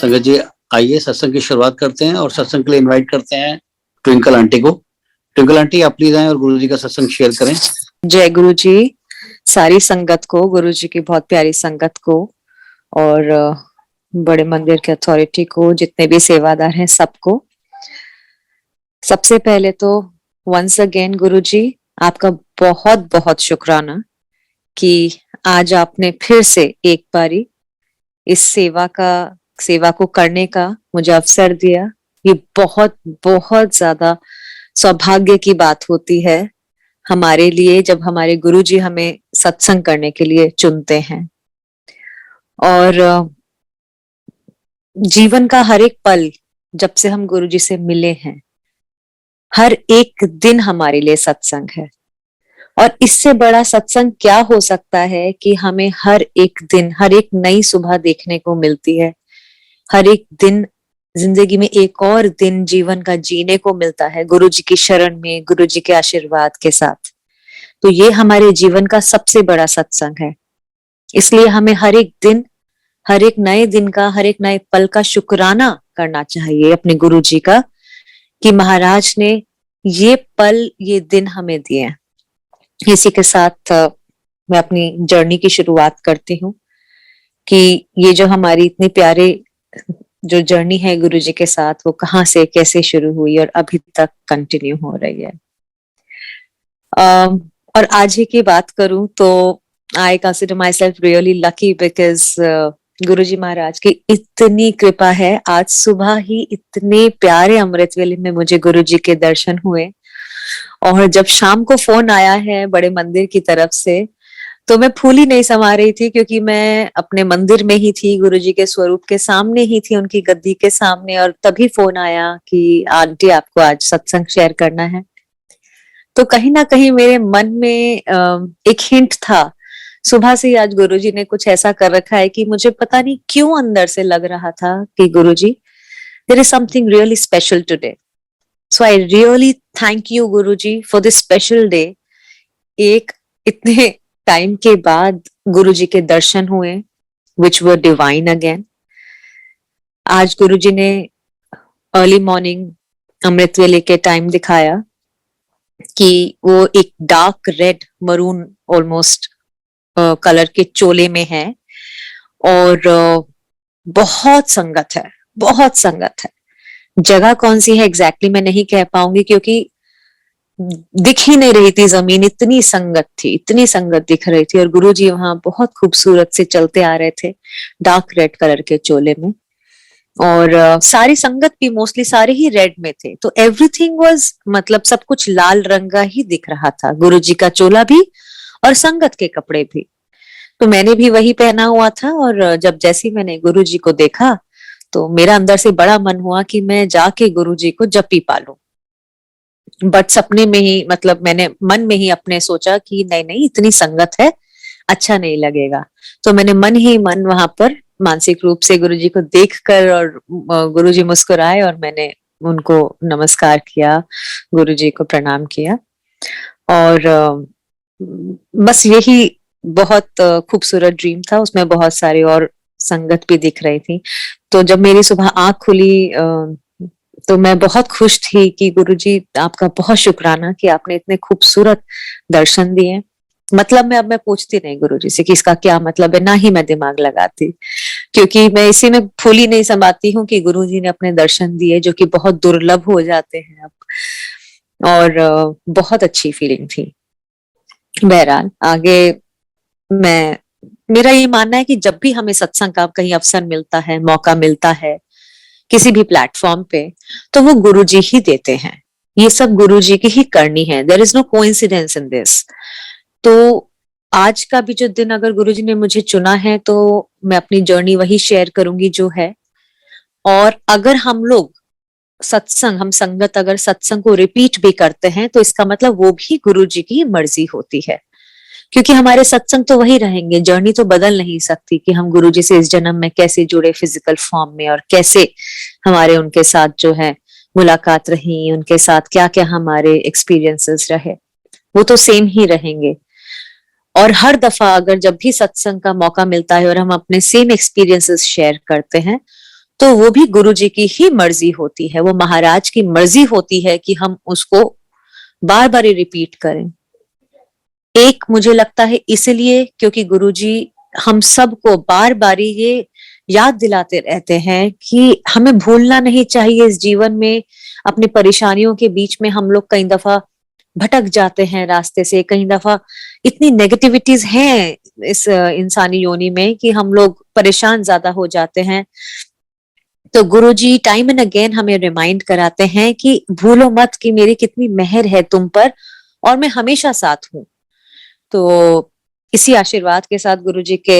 संगत जी, आइए सत्संग की शुरुआत करते हैं और सत्संग के लिए इनवाइट करते हैं ट्विंकल आंटी को। ट्विंकल आंटी, आप प्लीज आए और गुरु जी का सत्संग शेयर करें। जय गुरु जी। सारी संगत को, गुरु जी की बहुत प्यारी संगत को और बड़े मंदिर के अथॉरिटी को, जितने भी सेवादार हैं सबको। सबसे पहले तो वंस अगेन गुरु जी, आपका बहुत बहुत शुक्राना कि आज आपने फिर से एक बारी इस सेवा को करने का मुझे अवसर दिया। ये बहुत बहुत ज्यादा सौभाग्य की बात होती है हमारे लिए जब हमारे गुरुजी हमें सत्संग करने के लिए चुनते हैं। और जीवन का हर एक पल जब से हम गुरुजी से मिले हैं, हर एक दिन हमारे लिए सत्संग है। और इससे बड़ा सत्संग क्या हो सकता है कि हमें हर एक दिन, हर एक नई सुबह देखने को मिलती है। हर एक दिन जिंदगी में एक और दिन जीवन का जीने को मिलता है गुरुजी की शरण में, गुरुजी के आशीर्वाद के साथ। तो ये हमारे जीवन का सबसे बड़ा सत्संग है। इसलिए हमें हर एक दिन, हर एक नए दिन का, हर एक नए पल का शुक्राना करना चाहिए अपने गुरुजी का कि महाराज ने ये पल, ये दिन हमें दिए। इसी के साथ मैं अपनी जर्नी की शुरुआत करती हूँ कि ये जो हमारी इतनी प्यारे जो जर्नी है गुरुजी के साथ, वो कहाँ से कैसे शुरू हुई और अभी तक कंटिन्यू हो रही है। और आज ही की बात करूं तो I consider myself really lucky because Guruji Maharaj की इतनी कृपा है। आज सुबह ही इतने प्यारे अमृत वेले में मुझे गुरुजी के दर्शन हुए और जब शाम को फोन आया है बड़े मंदिर की तरफ से तो मैं फूल ही नहीं समा रही थी, क्योंकि मैं अपने मंदिर में ही थी, गुरुजी के स्वरूप के सामने ही थी, उनकी गद्दी के सामने। और तभी फोन आया कि आंटी आपको आज सत्संग शेयर करना है। तो कहीं ना कहीं मेरे मन में एक हिंट था सुबह से ही, आज गुरुजी ने कुछ ऐसा कर रखा है कि मुझे पता नहीं क्यों अंदर से लग रहा था कि Guruji, there is something really special today. So I really thank you Guruji for this special day. एक इतने टाइम के बाद गुरुजी के दर्शन हुए विच वर डिवाइन अगेन। आज गुरुजी ने अर्ली मॉर्निंग अमृत वेले के टाइम दिखाया कि वो एक dark red maroon almost colour के चोले में है और बहुत संगत है, बहुत संगत है। जगह कौन सी है एग्जैक्टली मैं नहीं कह पाऊंगी क्योंकि दिख ही नहीं रही थी जमीन, इतनी संगत थी, इतनी संगत दिख रही थी। और गुरुजी वहां बहुत खूबसूरत से चलते आ रहे थे डार्क रेड कलर के चोले में। और सारी संगत भी मोस्टली सारे ही रेड में थे। तो एवरीथिंग वाज, मतलब सब कुछ लाल रंग का ही दिख रहा था, गुरुजी का चोला भी और संगत के कपड़े भी। तो मैंने भी वही पहना हुआ था और जब जैसे मैंने गुरुजी को देखा तो मेरा अंदर से बड़ा मन हुआ कि मैं जाके गुरुजी को जप्पी पालूं। बट सपने में ही, मतलब मैंने मन में ही अपने सोचा कि नहीं नहीं, इतनी संगत है, अच्छा नहीं लगेगा। तो मैंने मन ही मन वहां पर मानसिक रूप से गुरुजी को देखकर, और गुरुजी मुस्कुराए और मैंने उनको नमस्कार किया, गुरुजी को प्रणाम किया। और बस यही बहुत खूबसूरत ड्रीम था, उसमें बहुत सारी और संगत भी दिख रही थी। तो जब मेरी सुबह आंख खुली तो मैं बहुत खुश थी कि गुरुजी आपका बहुत शुक्राना कि आपने इतने खूबसूरत दर्शन दिए। मतलब अब मैं पूछती नहीं गुरुजी से कि इसका क्या मतलब है, ना ही मैं दिमाग लगाती, क्योंकि मैं इसी में फूल ही नहीं समाती हूँ कि गुरुजी ने अपने दर्शन दिए, जो कि बहुत दुर्लभ हो जाते हैं अब। और बहुत अच्छी फीलिंग थी। बहरहाल आगे मेरा ये मानना है कि जब भी हमें सत्संग का कहीं अवसर मिलता है, मौका मिलता है किसी भी प्लेटफॉर्म पे, तो वो गुरुजी ही देते हैं। ये सब गुरुजी की ही करनी है। There is no coincidence in this. तो आज का भी जो दिन अगर गुरुजी ने मुझे चुना है तो मैं अपनी जर्नी वही शेयर करूंगी जो है। और अगर हम लोग सत्संग, हम संगत अगर सत्संग को रिपीट भी करते हैं तो इसका मतलब वो भी गुरुजी की मर्जी होती है, क्योंकि हमारे सत्संग तो वही रहेंगे। जर्नी तो बदल नहीं सकती कि हम गुरुजी से इस जन्म में कैसे जुड़े फिजिकल फॉर्म में, और कैसे हमारे उनके साथ जो है मुलाकात रही, उनके साथ क्या क्या हमारे एक्सपीरियंसेस रहे, वो तो सेम ही रहेंगे। और हर दफा अगर जब भी सत्संग का मौका मिलता है और हम अपने सेम एक्सपीरियंसेस शेयर करते हैं तो वो भी गुरु जी की ही मर्जी होती है, वो महाराज की मर्जी होती है कि हम उसको बार बार रिपीट करें। एक मुझे लगता है इसलिए क्योंकि गुरु जी हम सबको बार बार ये याद दिलाते रहते हैं कि हमें भूलना नहीं चाहिए इस जीवन में। अपनी परेशानियों के बीच में हम लोग कई दफा भटक जाते हैं रास्ते से, कई दफा इतनी नेगेटिविटीज हैं इस इंसानी योनि में कि हम लोग परेशान ज्यादा हो जाते हैं। तो गुरुजी टाइम एंड अगेन हमें रिमाइंड कराते हैं कि भूलो मत कि मेरी कितनी मेहर है तुम पर और मैं हमेशा साथ हूँ। तो इसी आशीर्वाद के साथ गुरुजी के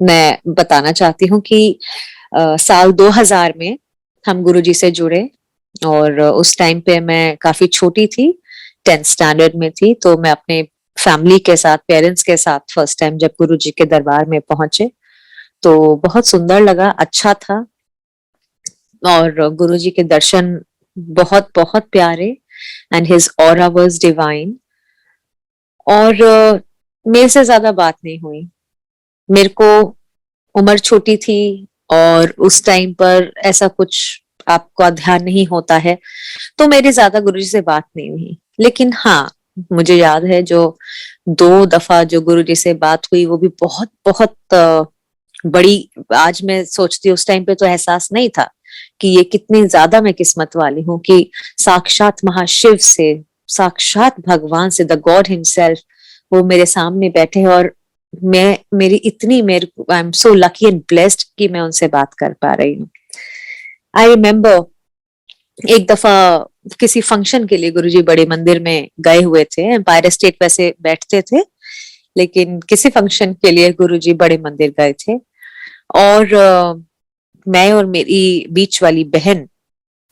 मैं बताना चाहती हूँ कि साल 2000 में हम गुरुजी से जुड़े और उस टाइम पे मैं काफी छोटी थी, 10th स्टैंडर्ड में थी। तो मैं अपने फैमिली के साथ, पेरेंट्स के साथ फर्स्ट टाइम जब गुरुजी के दरबार में पहुंचे तो बहुत सुंदर लगा, अच्छा था। और गुरुजी के दर्शन बहुत बहुत प्यारे, and his aura was divine. और मेरे से ज्यादा बात नहीं हुई, मेरे को उम्र छोटी थी और उस टाइम पर ऐसा कुछ आपका ध्यान नहीं होता है, तो मेरी ज्यादा गुरुजी से बात नहीं हुई। लेकिन हाँ, मुझे याद है जो 2 दफा जो गुरुजी से बात हुई वो भी बहुत बहुत बड़ी। आज मैं सोचती हूँ उस टाइम पे तो एहसास नहीं था कि ये कितनी ज्यादा मैं किस्मत वाली हूँ कि साक्षात महाशिव से, साक्षात भगवान से, द गॉड हिमसेल्फ वो मेरे सामने बैठे और मैं मेरी इतनी मेरे I am so lucky and blessed कि मैं उनसे बात कर पा रही हूँ। आई रिमेम्बर एक दफा किसी फंक्शन के लिए गुरुजी बड़े मंदिर में गए हुए थे, एम्पायर स्टेट वैसे बैठते थे लेकिन किसी फंक्शन के लिए गुरुजी बड़े मंदिर गए थे। और मैं और मेरी बीच वाली बहन,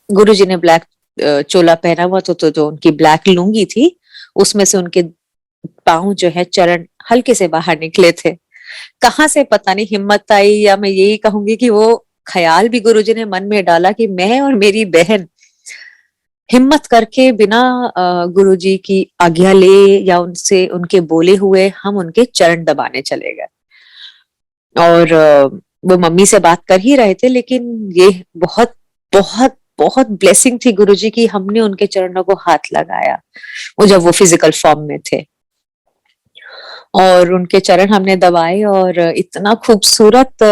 गुरुजी ने ब्लैक चोला पहना हुआ तो जो उनकी ब्लैक लुंगी थी उसमें से उनके पांव जो है चरण हल्के से बाहर निकले थे। कहाँ से पता नहीं हिम्मत आई, या मैं यही कहूंगी कि वो ख्याल भी गुरुजी ने मन में डाला कि मैं और मेरी बहन हिम्मत करके बिना गुरुजी की आज्ञा ले या उनसे उनके बोले हुए हम उनके चरण दबाने चले गए। और वो मम्मी से बात कर ही रहे थे, लेकिन ये बहुत बहुत बहुत ब्लेसिंग थी गुरुजी की, हमने उनके चरणों को हाथ लगाया वो जब वो फिजिकल फॉर्म में थे और उनके चरण हमने दबाए। और इतना खूबसूरत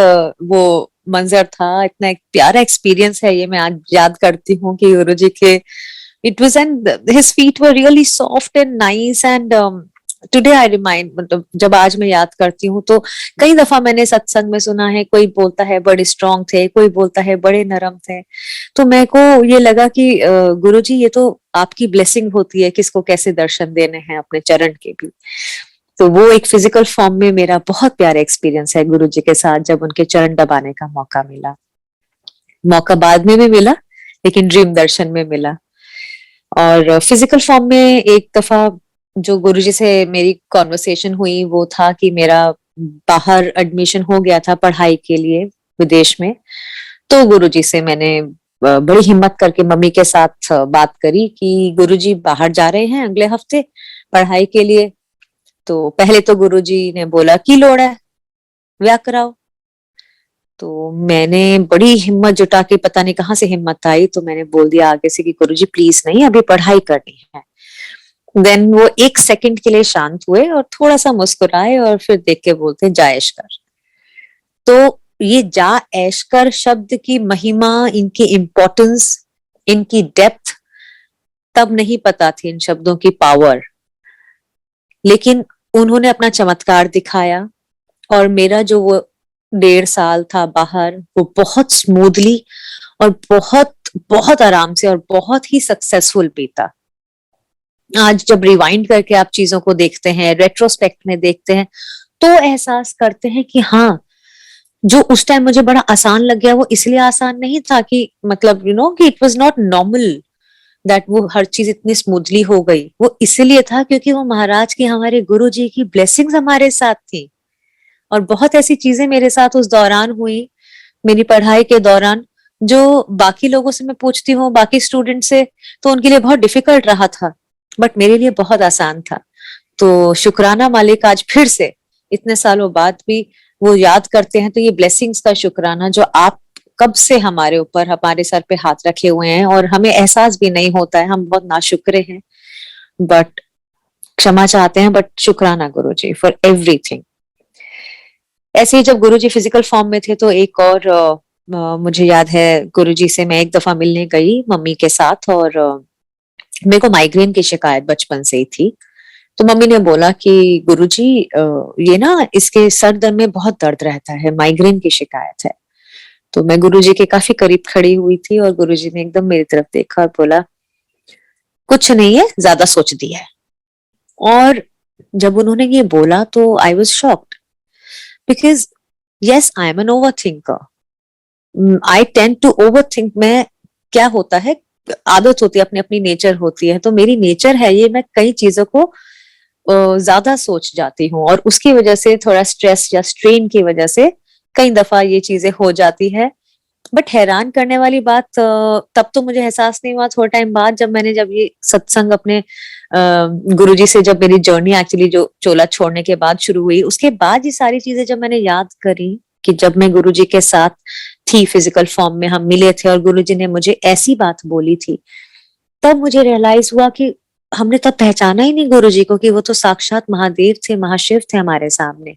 वो मंजर था, इतना एक प्यारा एक्सपीरियंस है ये। मैं आज याद करती हूँ कि गुरुजी के it was and his feet were really soft and nice and today I remind, मतलब जब आज मैं याद करती हूँ तो कई दफा मैंने सत्संग में सुना है, कोई बोलता है बड़े स्ट्रांग थे, कोई बोलता है बड़े नरम थे। तो मेरे को ये लगा कि गुरुजी ये तो आपकी ब्लेसिंग होती है, किसको कैसे दर्शन देने हैं अपने चरण के भी। तो वो एक फिजिकल फॉर्म में मेरा बहुत प्यारा एक्सपीरियंस है गुरुजी के साथ, जब उनके चरण दबाने का मौका मिला। मौका बाद में भी मिला लेकिन ड्रीम दर्शन में मिला। और फिजिकल फॉर्म में एक दफा जो गुरुजी से मेरी कॉन्वर्सेशन हुई वो था कि मेरा बाहर एडमिशन हो गया था पढ़ाई के लिए विदेश में। तो गुरुजी से मैंने बड़ी हिम्मत करके मम्मी के साथ बात करी कि गुरुजी बाहर जा रहे हैं अगले हफ्ते पढ़ाई के लिए। तो पहले तो गुरुजी ने बोला की लोड़ है व्या कराओ। तो मैंने बड़ी हिम्मत जुटा के, पता नहीं कहाँ से हिम्मत आई, तो मैंने बोल दिया आगे से कि गुरुजी प्लीज नहीं, अभी पढ़ाई करनी है। देन वो 1 सेकंड के लिए शांत हुए और थोड़ा सा मुस्कुराए और फिर देख के बोलते जा ऐश कर। तो ये जा ऐश कर शब्द की महिमा, इनकी इम्पोर्टेंस, इनकी डेप्थ तब नहीं पता थी, इन शब्दों की पावर। लेकिन उन्होंने अपना चमत्कार दिखाया और मेरा जो वो 1.5 साल था बाहर वो बहुत स्मूथली और बहुत बहुत आराम से और बहुत ही सक्सेसफुल बीता। आज जब रिवाइंड करके आप चीजों को देखते हैं, रेट्रोस्पेक्ट में देखते हैं, तो एहसास करते हैं कि हाँ, जो उस टाइम मुझे बड़ा आसान लग गया वो इसलिए आसान नहीं था कि मतलब कि it was not normal that वो हर चीज इतनी स्मूथली हो गई। वो इसलिए था क्योंकि वो महाराज की, हमारे गुरु जी की ब्लेसिंग्स हमारे साथ थी। और बहुत ऐसी चीजें मेरे साथ उस दौरान हुई, मेरी पढ़ाई के दौरान, जो बाकी लोगों से मैं पूछती हूँ, बाकी स्टूडेंट से, तो उनके लिए बहुत डिफिकल्ट रहा था, बट मेरे लिए बहुत आसान था। तो शुक्राना मालिक, आज फिर से इतने सालों बाद भी वो याद करते हैं तो ये ब्लेसिंग्स का शुक्राना जो आप कब से हमारे ऊपर, हमारे सर पे हाथ रखे हुए हैं और हमें एहसास भी नहीं होता है, हम बहुत नाशुक्रे हैं, बट क्षमा चाहते हैं, बट शुक्राना गुरुजी फॉर एवरीथिंग। ऐसे ही जब गुरुजी फिजिकल फॉर्म में थे तो एक और मुझे याद है, गुरुजी से मैं एक दफा मिलने गई मम्मी के साथ, और मेरे को माइग्रेन की शिकायत बचपन से ही थी। तो मम्मी ने बोला कि गुरुजी ये ना इसके सर दर्द में बहुत दर्द रहता है, माइग्रेन की शिकायत है। तो मैं गुरुजी के काफी करीब खड़ी हुई थी और गुरुजी ने एकदम मेरी तरफ देखा और बोला कुछ नहीं है, ज्यादा सोच दिया है। और जब उन्होंने ये बोला तो I was shocked, because yes I am an over thinker, I tend to over think. मैं, क्या होता है, आदत होती है, अपनी अपनी नेचर होती है, तो मेरी नेचर है ये, मैं कई चीजों को ज्यादा सोच जाती हूँ और उसकी वजह से थोड़ा स्ट्रेस या स्ट्रेन की वजह से कई दफा ये चीजें हो जाती है। बट हैरान करने वाली बात, तब तो मुझे एहसास नहीं हुआ, थोड़ा टाइम बाद जब ये सत्संग अपने गुरुजी से, जब मेरी जर्नी एक्चुअली जो चोला छोड़ने के बाद शुरू हुई, उसके बाद ये सारी चीजें जब मैंने याद करी कि जब मैं गुरुजी के साथ थी फिजिकल फॉर्म में, हम मिले थे और गुरुजी ने मुझे ऐसी बात बोली थी, तब मुझे रियलाइज हुआ कि हमने तब पहचाना ही नहीं गुरुजी को, कि वो तो साक्षात महादेव थे, महाशिव थे हमारे सामने,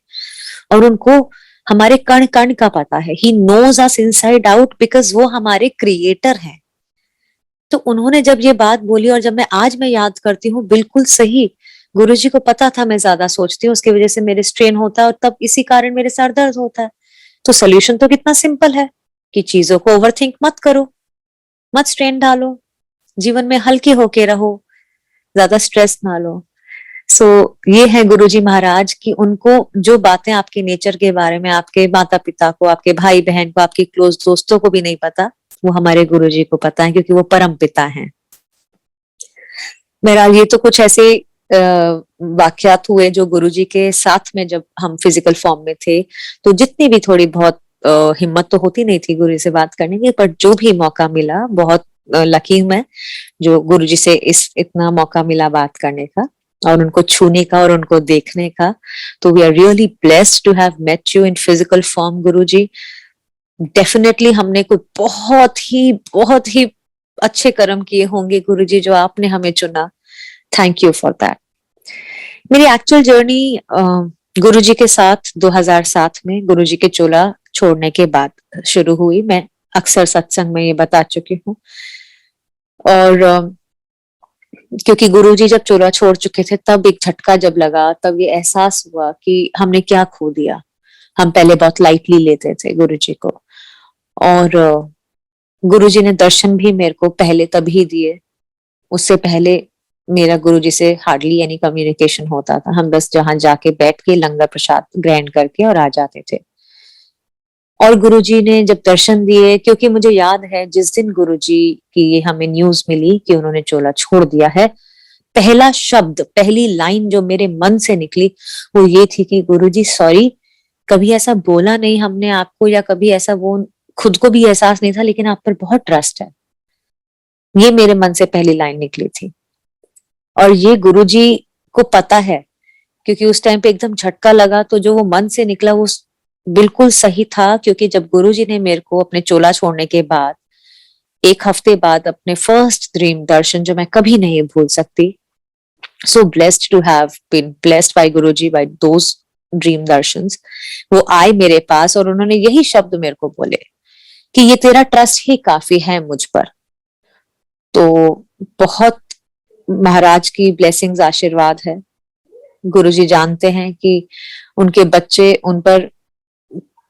और उनको हमारे कण कण का पता है। He knows us inside out because वो हमारे क्रिएटर हैं। तो उन्होंने जब ये बात बोली और जब मैं याद करती हूँ, बिल्कुल सही, गुरुजी को पता था मैं ज्यादा सोचती हूँ, उसकी वजह से मेरे स्ट्रेन होता है और तब इसी कारण मेरे सर दर्द होता है। तो सोल्यूशन तो कितना सिंपल है कि चीजों को ओवरथिंक मत करो, मत स्ट्रेन डालो, जीवन में हल्के होके रहो, ज्यादा स्ट्रेस ना लो। सो ये है गुरुजी महाराज की, उनको जो बातें आपके नेचर के बारे में आपके माता पिता को, आपके भाई बहन को, आपके क्लोज दोस्तों को भी नहीं पता, वो हमारे गुरुजी को पता है, क्योंकि वो परम पिता हैं। मेरा ये तो कुछ ऐसे वाकयात हुए जो गुरुजी के साथ में जब हम फिजिकल फॉर्म में थे, तो जितनी भी थोड़ी बहुत हिम्मत तो होती नहीं थी गुरु से बात करने की, पर जो भी मौका मिला, बहुत लकी हूं मैं जो गुरुजी से इतना मौका मिला बात करने का और उनको छूने का और उनको देखने का। तो we are really blessed to have met you in physical form Guruji. Definitely हमने कोई बहुत ही अच्छे कर्म किए होंगे गुरुजी, जो आपने हमें चुना। Thank you for that. मेरी एक्चुअल जर्नी गुरुजी के साथ 2007 में गुरुजी के चोला छोड़ने के बाद शुरू हुई। मैं अक्सर सत्संग में ये बता चुकी हूँ। और क्योंकि गुरुजी जब चोला छोड़ चुके थे, तब एक झटका जब लगा, तब ये एहसास हुआ कि हमने क्या खो दिया। हम पहले बहुत लाइटली लेते थे गुरुजी को, और गुरुजी ने दर्शन भी मेरे को पहले तभी दिए। उससे पहले मेरा गुरुजी से हार्डली एनी कम्युनिकेशन होता था। हम बस जहां जाके बैठ के लंगर प्रसाद ग्रहण करके और आ जाते थे। और गुरुजी ने जब दर्शन दिए, क्योंकि मुझे याद है जिस दिन गुरुजी की ये हमें न्यूज मिली कि उन्होंने चोला छोड़ दिया है, पहला शब्द, पहली लाइन जो मेरे मन से निकली वो ये थी कि गुरुजी सॉरी, कभी ऐसा बोला नहीं हमने आपको, या कभी ऐसा वो खुद को भी एहसास नहीं था, लेकिन आप पर बहुत ट्रस्ट है। ये मेरे मन से पहली लाइन निकली थी। और ये गुरुजी को पता है, क्योंकि उस टाइम पे एकदम झटका लगा, तो जो वो मन से निकला वो बिल्कुल सही था। क्योंकि जब गुरुजी ने मेरे को अपने चोला छोड़ने के बाद 1 हफ्ते बाद अपने फर्स्ट ड्रीम दर्शन, जो मैं कभी नहीं भूल सकती, so blessed to have been blessed by Guruji by those dream दर्शंस, वो आए मेरे पास और उन्होंने यही शब्द मेरे को बोले कि ये तेरा ट्रस्ट ही काफी है मुझ पर। तो बहुत महाराज की ब्लेसिंग्स, आशीर्वाद है। गुरुजी जानते हैं कि उनके बच्चे उन पर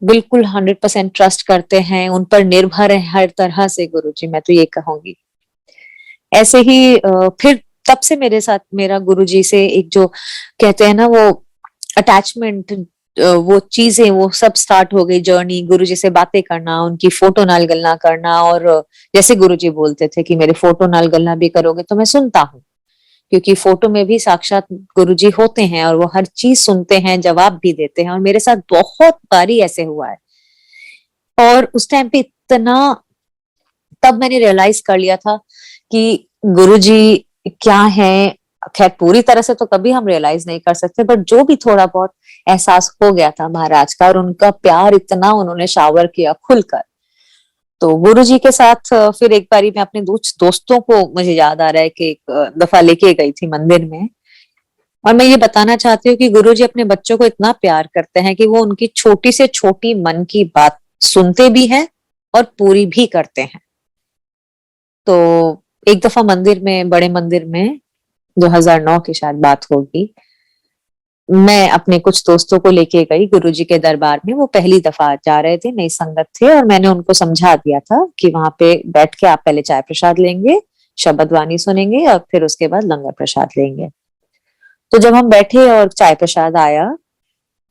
बिल्कुल 100% ट्रस्ट करते हैं, उन पर निर्भर है हर तरह से गुरुजी, मैं तो ये कहूंगी। ऐसे ही फिर तब से मेरे साथ मेरा गुरुजी से एक जो कहते हैं ना वो अटैचमेंट, वो चीजें, वो सब स्टार्ट हो गई जर्नी। गुरुजी से बातें करना, उनकी फोटो नाल गल्ला करना, और जैसे गुरुजी बोलते थे कि मेरे फोटो नाल गल्ला भी करोगे तो मैं सुनता हूँ, क्योंकि फोटो में भी साक्षात गुरुजी होते हैं और वो हर चीज सुनते हैं, जवाब भी देते हैं। और मेरे साथ बहुत बारी ऐसे हुआ है। और उस टाइम पे इतना, तब मैंने रियलाइज कर लिया था कि गुरुजी क्या है। खैर पूरी तरह से तो कभी हम रियलाइज नहीं कर सकते, बट जो भी थोड़ा बहुत एहसास हो गया था महाराज का, और उनका प्यार इतना उन्होंने शावर किया खुलकर, तो गुरुजी के साथ फिर एक बारी मैं अपने दोस्तों को, मुझे याद आ रहा है कि एक दफा लेके गई थी मंदिर में। और मैं ये बताना चाहती हूँ कि गुरुजी अपने बच्चों को इतना प्यार करते हैं कि वो उनकी छोटी से छोटी मन की बात सुनते भी हैं और पूरी भी करते हैं। तो एक दफा मंदिर में, बड़े मंदिर में, 2009 की शायद बात होगी, मैं अपने कुछ दोस्तों को लेके गई गुरुजी के दरबार में। वो पहली दफा जा रहे थे, नई संगत थे, और मैंने उनको समझा दिया था कि वहां पे बैठ के आप पहले चाय प्रसाद लेंगे, शब्द वाणी सुनेंगे, और फिर उसके बाद लंगर प्रसाद लेंगे। तो जब हम बैठे और चाय प्रसाद आया,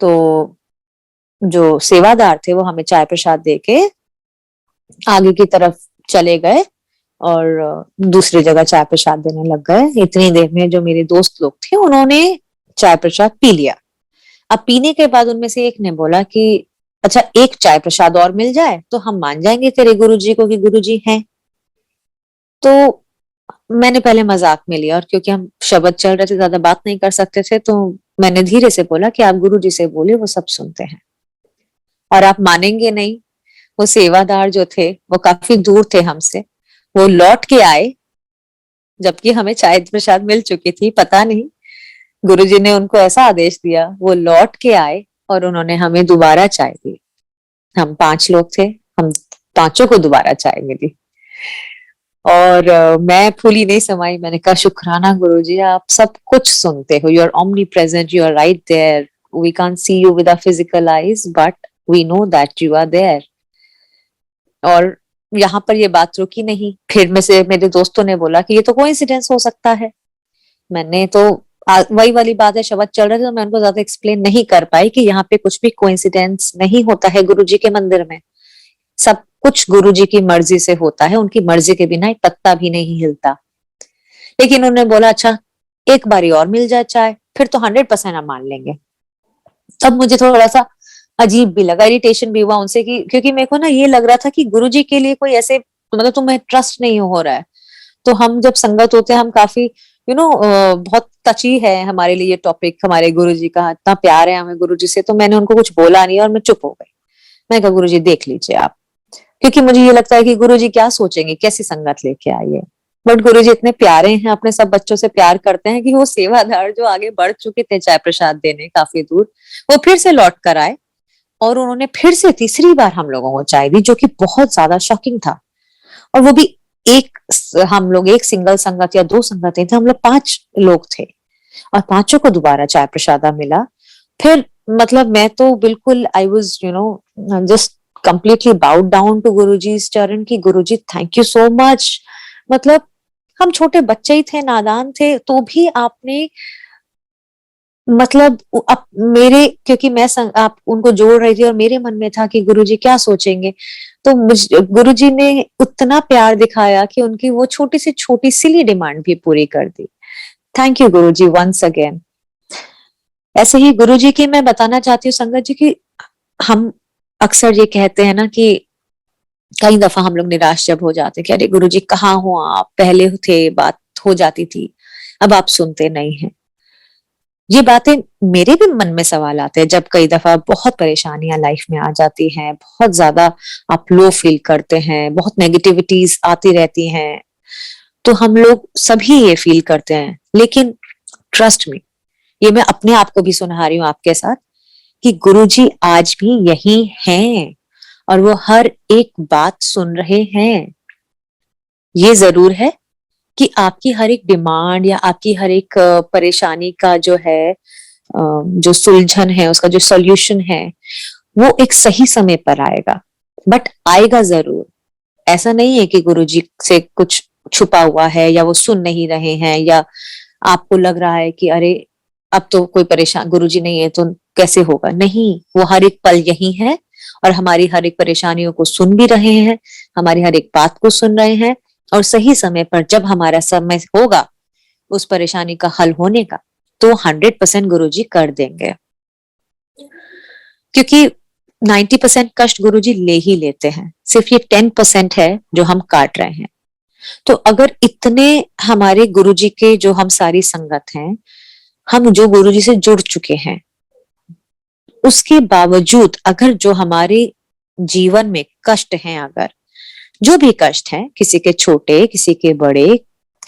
तो जो सेवादार थे वो हमें चाय प्रसाद देके आगे की तरफ चले गए और दूसरी जगह चाय प्रसाद देने लग गए। इतनी देर में जो मेरे दोस्त लोग थे उन्होंने चाय प्रसाद पी लिया। अब पीने के बाद उनमें से एक ने बोला कि अच्छा, एक चाय प्रसाद और मिल जाए तो हम मान जाएंगे तेरे गुरुजी को कि गुरुजी हैं। तो मैंने पहले मजाक में लिया, और क्योंकि हम शब्द चल रहे थे, ज्यादा बात नहीं कर सकते थे, तो मैंने धीरे से बोला कि आप गुरुजी से बोलिए, वो सब सुनते हैं। और आप मानेंगे नहीं, वो सेवादार जो थे वो काफी दूर थे हमसे, वो लौट के आए जबकि हमें चाय प्रसाद मिल चुकी थी। पता नहीं गुरुजी ने उनको ऐसा आदेश दिया, वो लौट के आए और उन्होंने हमें दोबारा चाय दी। हम 5 लोग थे, हम पांचों को दोबारा चाय मिली। और मैं फूली नहीं समाई, मैंने कहा शुक्राना गुरुजी, आप सब कुछ सुनते हो, you are omnipresent, you are right there, we can't see you with our physical eyes but we know that you are there. और यहाँ पर ये बात रुकी नहीं, फिर में से मेरे दोस्तों ने बोला कि ये तो कोइंसिडेंस हो सकता है। मैंने तो वही वाली बात है, शब्द चल रहे थे तो मैं उनको ज्यादा एक्सप्लेन नहीं कर पाई कि यहाँ पे कुछ भी कोइंसिडेंस नहीं होता है गुरुजी के मंदिर में। सब कुछ गुरुजी की मर्जी से होता है, उनकी मर्जी के बिना एक पत्ता भी नहीं हिलता। लेकिन उन्होंने बोला अच्छा, एक बारी और मिल जाए चाय, फिर तो 100% हम मान लेंगे। तब मुझे थोड़ा सा अजीब भी लगा, इरिटेशन भी हुआ उनसे, कि क्योंकि मेरे को ना ये लग रहा था कि गुरुजी के लिए कोई ऐसे, मतलब तुम्हें ट्रस्ट नहीं हो रहा है। तो हम जब संगत होते हैं, हम काफी बहुत टची है हमारे लिए ये टॉपिक, हमारे गुरुजी का इतना प्यार है हमें गुरुजी से। तो मैंने उनको कुछ बोला नहीं और मैं चुप हो गई। मैं कहा गुरुजी देख लीजिए आप, क्योंकि मुझे ये लगता है कि गुरुजी क्या सोचेंगे, कैसी संगत लेके आई है। बट गुरुजी इतने प्यारे हैं, अपने सब बच्चों से प्यार करते हैं, कि वो सेवादार जो आगे बढ़ चुके थे चाय प्रसाद देने काफी दूर, वो फिर से लौट कर आए और उन्होंने फिर से तीसरी बार हम लोगों को चाय दी, जो कि बहुत ज्यादा शॉकिंग था। और वो भी हम लोग एक सिंगल संगत या 2 संगतें थे, हम लोग 5 लोग थे और पांचों को दोबारा चाय प्रसादा मिला। फिर मतलब मैं तो बिल्कुल I was just completely bowed down to Guruji's चरण की Guruji thank you so much. मतलब हम छोटे बच्चे ही थे, नादान थे, तो भी आपने मतलब अब मेरे, क्योंकि मैं आप उनको जोड़ रही थी और मेरे मन में था कि गुरुजी क्या सोचेंगे, तो गुरुजी ने उतना प्यार दिखाया कि उनकी वो छोटी से छोटी सिली डिमांड भी पूरी कर दी। Thank you Guruji once again. ऐसे ही गुरुजी की मैं बताना चाहती हूँ संगत जी की, हम अक्सर ये कहते हैं ना कि कई दफा हम लोग निराश जब हो जाते हैं कि अरे गुरुजी कहाँ हो आप, पहले थे बात हो जाती थी, अब आप सुनते नहीं हैं। ये बातें मेरे भी मन में सवाल आते हैं जब कई दफा बहुत परेशानियां लाइफ में आ जाती हैं, बहुत ज्यादा आप लो फील करते हैं, बहुत नेगेटिविटीज आती रहती हैं, तो हम लोग सभी ये फील करते हैं। लेकिन ट्रस्ट मी, ये मैं अपने आप को भी सुना रही हूँ आपके साथ, कि गुरुजी आज भी यही हैं और वो हर एक बात सुन रहे हैं। ये जरूर है कि आपकी हर एक डिमांड या आपकी हर एक परेशानी का जो है, जो सुलझन है, उसका जो सॉल्यूशन है, वो एक सही समय पर आएगा, बट आएगा जरूर। ऐसा नहीं है कि गुरुजी से कुछ छुपा हुआ है या वो सुन नहीं रहे हैं, या आपको लग रहा है कि अरे अब तो कोई परेशान, गुरुजी नहीं है तो कैसे होगा। नहीं, वो हर एक पल यही है और हमारी हर एक परेशानियों को सुन भी रहे हैं, हमारी हर एक बात को सुन रहे हैं, और सही समय पर जब हमारा समय होगा उस परेशानी का हल होने का, तो 100% गुरुजी कर देंगे। क्योंकि 90% कष्ट गुरुजी ले ही लेते हैं, सिर्फ ये 10% है जो हम काट रहे हैं। तो अगर इतने हमारे गुरुजी के जो हम सारी संगत हैं, हम जो गुरुजी से जुड़ चुके हैं, उसके बावजूद अगर जो हमारे जीवन में कष्ट हैं, अगर जो भी कष्ट है, किसी के छोटे, किसी के बड़े,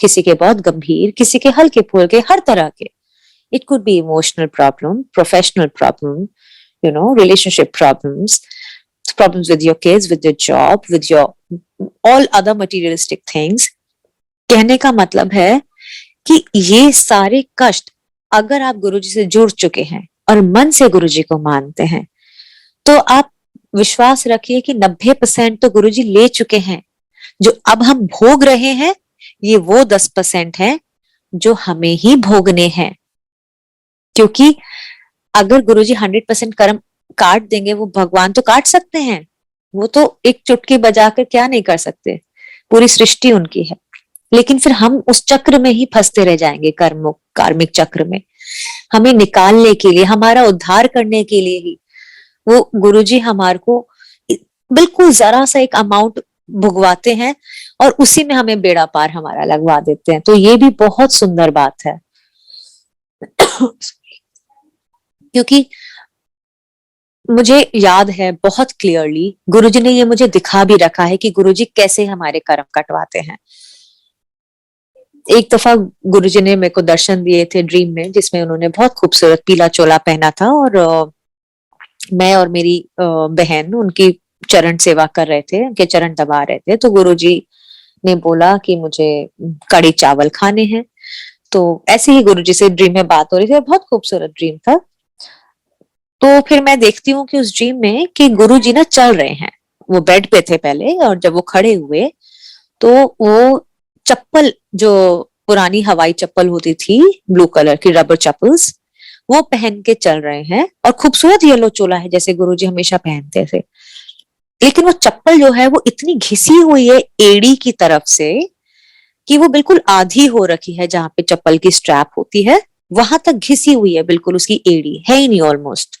किसी के बहुत गंभीर, किसी के हल्के फुल्के, हर तरह के. It could be emotional problem, professional problem, you know, relationship problems, problems with your kids, with your job, with your all other materialistic things. कहने का मतलब है कि ये सारे कष्ट अगर आप गुरुजी से जुड़ चुके हैं और मन से गुरुजी को मानते हैं, तो आप विश्वास रखिए कि 90% तो गुरुजी ले चुके हैं. जो अब हम भोग रहे हैं, ये वो 10% है जो हमें ही भोगने हैं. क्योंकि अगर गुरुजी 100% कर्म काट देंगे, वो भगवान तो काट सकते हैं, वो तो एक चुटकी बजाकर क्या नहीं कर सकते, पूरी सृष्टि उनकी है. लेकिन फिर हम उस चक्र में ही फंसते रह जाएंगे, कार्मिक चक्र में. हमें निकालने के लिए, हमारा उद्धार करने के लिए ही वो गुरुजी हमारे को बिल्कुल जरा सा एक अमाउंट भुगवाते हैं और उसी में हमें बेड़ा पार हमारा लगवा देते हैं. तो ये भी बहुत सुंदर बात है. क्योंकि मुझे याद है बहुत क्लियरली, गुरुजी ने ये मुझे दिखा भी रखा है कि गुरुजी कैसे हमारे कर्म कटवाते हैं. एक दफा गुरुजी ने मेरे को दर्शन दिए थे ड्रीम में, जिसमें उन्होंने बहुत खूबसूरत पीला चोला पहना था और मैं और मेरी बहन उनकी चरण सेवा कर रहे थे, उनके चरण दबा रहे थे. तो गुरुजी ने बोला कि मुझे कड़ी चावल खाने हैं. तो ऐसे ही गुरुजी से ड्रीम में बात हो रही थी, बहुत खूबसूरत ड्रीम था. तो फिर मैं देखती हूँ कि उस ड्रीम में कि गुरुजी ना चल रहे हैं. वो बेड पे थे पहले, और जब वो खड़े हुए तो वो चप्पल, जो पुरानी हवाई चप्पल होती थी ब्लू कलर की रबर चप्पल्स, वो पहन के चल रहे हैं. और खूबसूरत येलो चोला है जैसे गुरुजी हमेशा पहनते थे. लेकिन वो चप्पल जो है वो इतनी घिसी हुई है एड़ी की तरफ से कि वो बिल्कुल आधी हो रखी है. जहां पे चप्पल की स्ट्रैप होती है वहां तक घिसी हुई है, बिल्कुल उसकी एड़ी है ही नहीं ऑलमोस्ट.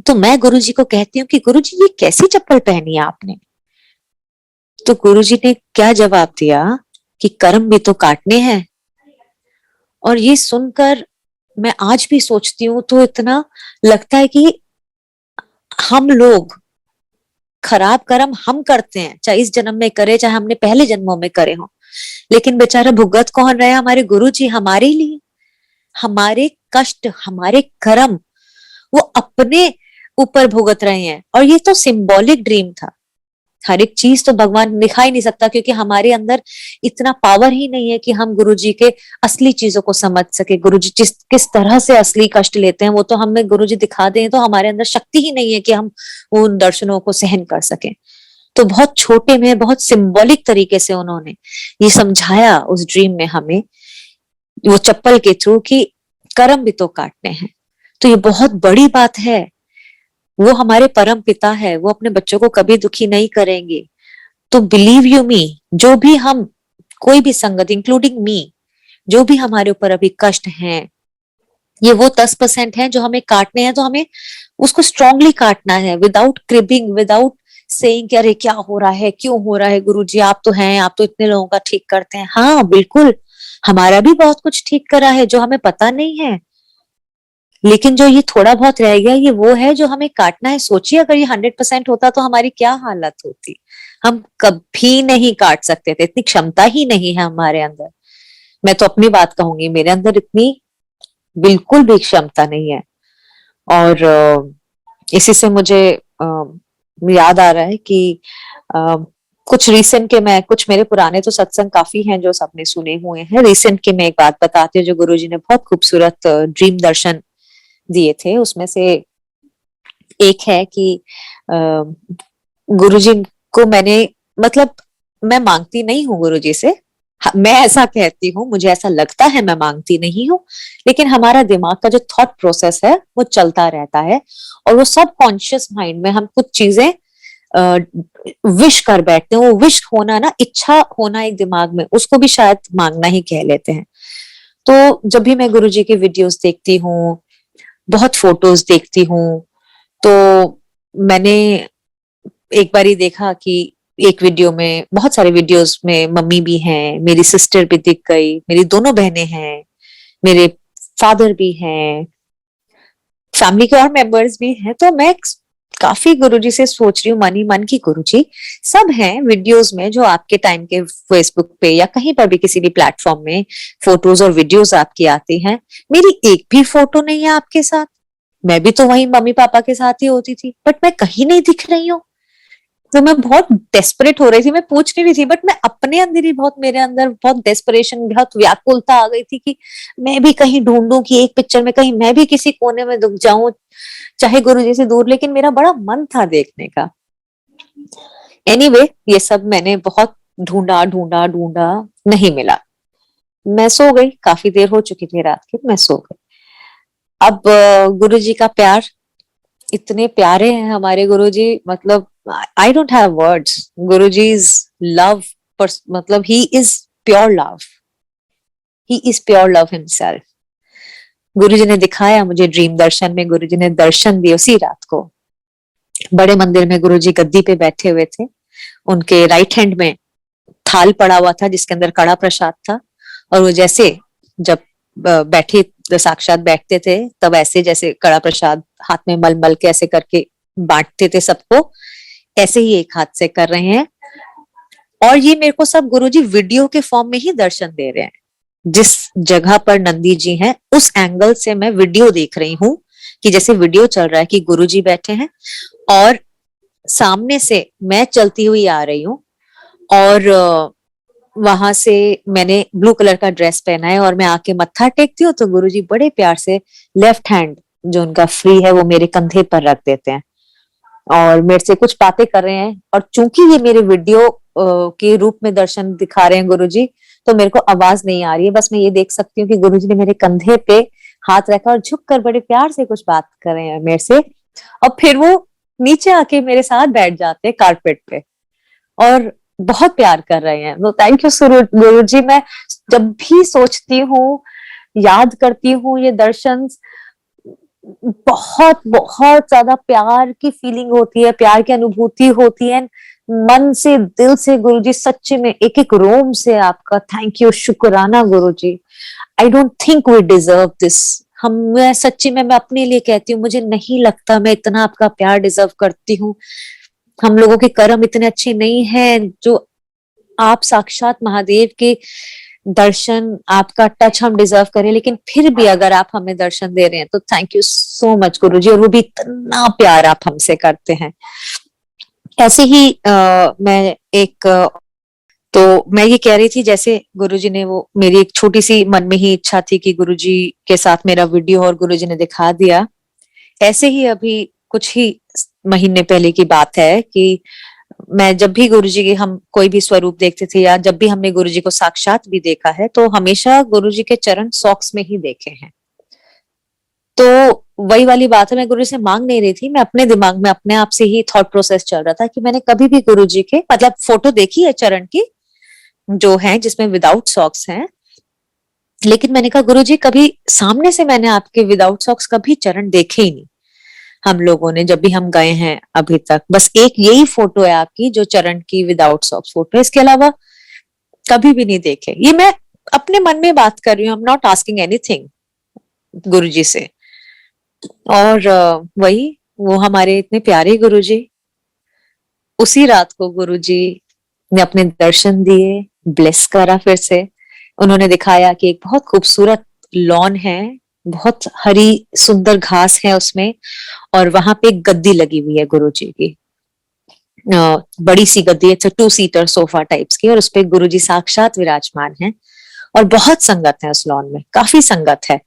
तो मैं गुरुजी को कहती हूँ कि गुरुजी ये कैसी चप्पल पहनी है आपने. तो गुरुजी ने क्या जवाब दिया कि कर्म भी तो काटने हैं. और ये सुनकर मैं आज भी सोचती हूँ तो इतना लगता है कि हम लोग खराब कर्म हम करते हैं, चाहे इस जन्म में करे चाहे हमने पहले जन्मों में करे हो. लेकिन बेचारा भुगत कौन रहे, हमारे गुरुजी हमारे लिए. हमारे कष्ट, हमारे कर्म वो अपने ऊपर भुगत रहे हैं. और ये तो सिंबॉलिक ड्रीम था. हर एक चीज तो भगवान दिखा ही नहीं सकता, क्योंकि हमारे अंदर इतना पावर ही नहीं है कि हम गुरुजी के असली चीजों को समझ सके. गुरुजी किस तरह से असली कष्ट लेते हैं वो तो हमें गुरुजी दिखा दें तो हमारे अंदर शक्ति ही नहीं है कि हम उन दर्शनों को सहन कर सकें. तो बहुत छोटे में, बहुत सिंबॉलिक तरीके से उन्होंने ये समझाया उस ड्रीम में हमें, वो चप्पल के थ्रू, कि कर्म भी तो काटने हैं. तो ये बहुत बड़ी बात है. वो हमारे परम पिता है, वो अपने बच्चों को कभी दुखी नहीं करेंगे. तो बिलीव यू मी, जो भी हम, कोई भी संगत इंक्लूडिंग मी, जो भी हमारे ऊपर अभी कष्ट हैं, ये वो 10% है जो हमें काटने हैं. तो हमें उसको स्ट्रांगली काटना है, विदाउट क्रिबिंग, विदाउट सेइंग कि अरे क्या हो रहा है, क्यों हो रहा है गुरुजी, आप तो हैं, आप तो इतने लोगों का ठीक करते हैं. हाँ बिल्कुल, हमारा भी बहुत कुछ ठीक करा है जो हमें पता नहीं है. लेकिन जो ये थोड़ा बहुत रह गया, ये वो है जो हमें काटना है. सोचिए अगर ये 100% होता तो हमारी क्या हालत होती. हम कभी नहीं काट सकते थे, इतनी क्षमता ही नहीं है हमारे अंदर. मैं तो अपनी बात कहूंगी, मेरे अंदर इतनी बिल्कुल भी क्षमता नहीं है. और इसी से मुझे याद आ रहा है कि कुछ रिसेंट के, मैं कुछ, मेरे पुराने तो सत्संग काफी हैं जो सबने सुने हुए हैं. रिसेंट के मैं एक बात बताती हूँ जो गुरुजी ने बहुत खूबसूरत ड्रीम दर्शन दिए थे. उसमें से एक है कि गुरुजी को मैंने, मतलब मैं मांगती नहीं हूँ गुरुजी से, मैं ऐसा कहती हूँ, मुझे ऐसा लगता है मैं मांगती नहीं हूँ, लेकिन हमारा दिमाग का जो थॉट प्रोसेस है वो चलता रहता है. और वो सब कॉन्शियस माइंड में हम कुछ चीजें विश कर बैठते हैं. वो विश होना ना, इच्छा होना एक दिमाग में, उसको भी शायद मांगना ही कह लेते हैं. तो जब भी मैं गुरुजी की वीडियोस देखती हूँ, बहुत फोटोज देखती हूँ, तो मैंने एक बार ही देखा कि एक वीडियो में, बहुत सारे वीडियोस में मम्मी भी हैं, मेरी सिस्टर भी दिख गई, मेरी दोनों बहनें हैं, मेरे फादर भी हैं, फैमिली के और मेंबर्स भी हैं. तो मैं काफी गुरुजी से सोच रही हूँ, मन ही मन की गुरुजी सब हैं वीडियोस में जो आपके टाइम के फेसबुक पे या कहीं पर भी किसी भी प्लेटफॉर्म में फोटोज और वीडियोस आपकी आती हैं, मेरी एक भी फोटो नहीं है आपके साथ। मैं भी तो वही मम्मी पापा के साथ ही होती थी, बट मैं कहीं नहीं दिख रही हूँ। तो मैं बहुत डेस्परेट हो रही थी, मैं पूछ नहीं रही थी, बट मैं अपने अंदर ही बहुत, मेरे अंदर बहुत डेस्परेशन, बहुत व्याकुलता आ गई थी कि मैं भी कहीं ढूंढूं कि एक पिक्चर में कहीं मैं भी किसी कोने में दुख जाऊं, चाहे गुरुजी से दूर, लेकिन मेरा बड़ा मन था देखने का। एनीवे, ये सब मैंने बहुत ढूंढा ढूंढा ढूंढा, नहीं मिला। मैं सो गई, काफी देर हो चुकी थी रात की, मैं सो गई। अब गुरुजी का प्यार, इतने प्यारे हैं हमारे गुरुजी, मतलब I don't have words. Guruji's love, मतलब he is pure love, he is pure love himself. Guruji ने दिखाया मुझे ड्रीम दर्शन में, गुरुजी ने दर्शन दिए उसी रात को। बड़े मंदिर में गुरुजी गद्दी पे बैठे हुए थे, उनके राइट हैंड में थाल पड़ा हुआ था जिसके अंदर कड़ा प्रसाद था, और वो जैसे जब बैठे साक्षात बैठते थे तब ऐसे जैसे कड़ा प्रसाद हाथ में मल मल के ऐसे करके बांटते थे सबको, ऐसे ही एक हाथ से कर रहे हैं। और ये मेरे को सब गुरुजी वीडियो के फॉर्म में ही दर्शन दे रहे हैं। जिस जगह पर नंदी जी हैं उस एंगल से मैं वीडियो देख रही हूँ कि जैसे वीडियो चल रहा है कि गुरुजी बैठे हैं और सामने से मैं चलती हुई आ रही हूँ, और वहां से मैंने ब्लू कलर का ड्रेस पहना है और मैं आके मत्था टेकती हूँ तो गुरुजी बड़े प्यार से लेफ्ट हैंड जो उनका फ्री है वो मेरे कंधे पर रख देते हैं और मेरे से कुछ बातें कर रहे हैं। और चूंकि ये मेरे वीडियो के रूप में दर्शन दिखा रहे हैं गुरुजी, तो मेरे को आवाज नहीं आ रही है, बस मैं ये देख सकती हूँ कि गुरुजी ने मेरे कंधे पे हाथ रखा और झुक कर बड़े प्यार से कुछ बात कर रहे हैं मेरे से, और फिर वो नीचे आके मेरे साथ बैठ जाते हैं कारपेट पे और बहुत प्यार कर रहे हैं। तो थैंक यू गुरुजी। मैं जब भी सोचती हूँ, याद करती हूँ ये दर्शन, बहुत बहुत ज्यादा प्यार की फीलिंग होती है, प्यार की अनुभूति होती है मन से, दिल से। गुरुजी सच्चे में एक एक रोम से आपका थैंक यू, शुक्राना Guruji. I don't think we deserve this. मैं सच्ची में, मैं अपने लिए कहती हूँ, मुझे नहीं लगता मैं इतना आपका प्यार डिजर्व करती हूँ। हम लोगों के कर्म इतने अच्छे नहीं हैं जो आप साक्षात महादेव के दर्शन, आपका टच हम डिजर्व करें, लेकिन फिर भी अगर आप हमें दर्शन दे रहे हैं तो थैंक यू सो मच गुरुजी। और वो भी इतना प्यार आप हमसे करते हैं। ऐसे ही मैं एक तो मैं ये कह रही थी, जैसे गुरुजी ने वो, मेरी एक छोटी सी मन में ही इच्छा थी कि गुरुजी के साथ मेरा वीडियो और गुरुजी ने दिखा दिया। ऐसे ही अभी कुछ ही महीने पहले की बात है कि मैं जब भी गुरुजी के हम कोई भी स्वरूप देखते थे या जब भी हमने गुरुजी को साक्षात भी देखा है तो हमेशा गुरुजी के चरण सॉक्स में ही देखे हैं। तो वही वाली बात है, मैं गुरु से मांग नहीं रही थी, मैं अपने दिमाग में अपने आप से ही थॉट प्रोसेस चल रहा था कि मैंने कभी भी गुरुजी के मतलब फोटो देखी है चरण की जो है जिसमें विदाउट सॉक्स हैं, लेकिन मैंने कहा गुरुजी कभी सामने से मैंने आपके विदाउट सॉक्स कभी चरण देखे ही नहीं। हम लोगों ने जब भी हम गए हैं अभी तक बस एक यही फोटो है आपकी जो चरण की विदाउट सॉक्स फोटो है, इसके अलावा कभी भी नहीं देखे। ये मैं अपने मन में बात कर रही हूँ, I am not asking anything Guruji से। और वही वो हमारे इतने प्यारे गुरुजी, उसी रात को गुरुजी ने अपने दर्शन दिए, ब्लेस करा फिर से। उन्होंने दिखाया कि एक बहुत खूबसूरत लॉन है, बहुत हरी सुंदर घास है उसमें, और वहां पे एक गद्दी लगी हुई है गुरुजी की, बड़ी सी गद्दी है, 2 सीटर सोफा टाइप्स की, और उसपे गुरुजी साक्षात विराजमान है। और बहुत संगत है उस लॉन में, काफी संगत है।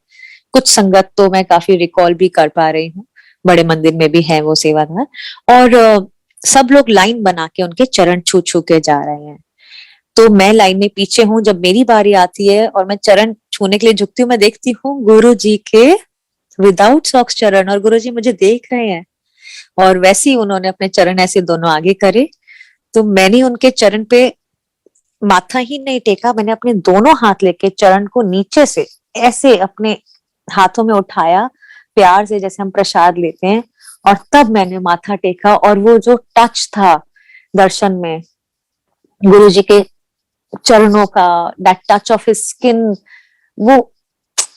कुछ संगत तो मैं काफी रिकॉल भी कर पा रही हूँ, बड़े मंदिर में भी है वो सेवादार, और सब लोग लाइन बना के उनके चरण छू छू के जा रहे हैं। तो मैं लाइन में पीछे हूँ, जब मेरी बारी आती है और मैं चरण छूने के लिए झुकती हूँ, मैं देखती हूँ गुरु जी के विदाउट सॉक्स चरण, और गुरु जी मुझे देख रहे हैं। और वैसे ही उन्होंने अपने चरण ऐसे दोनों आगे करे, तो मैंने उनके चरण पे माथा ही नहीं टेका, मैंने अपने दोनों हाथ लेके चरण को नीचे से ऐसे अपने हाथों में उठाया प्यार से, जैसे हम प्रसाद लेते हैं, और तब मैंने माथा टेका। और वो जो टच था दर्शन में गुरु जी के चरणों का, that touch of his skin, वो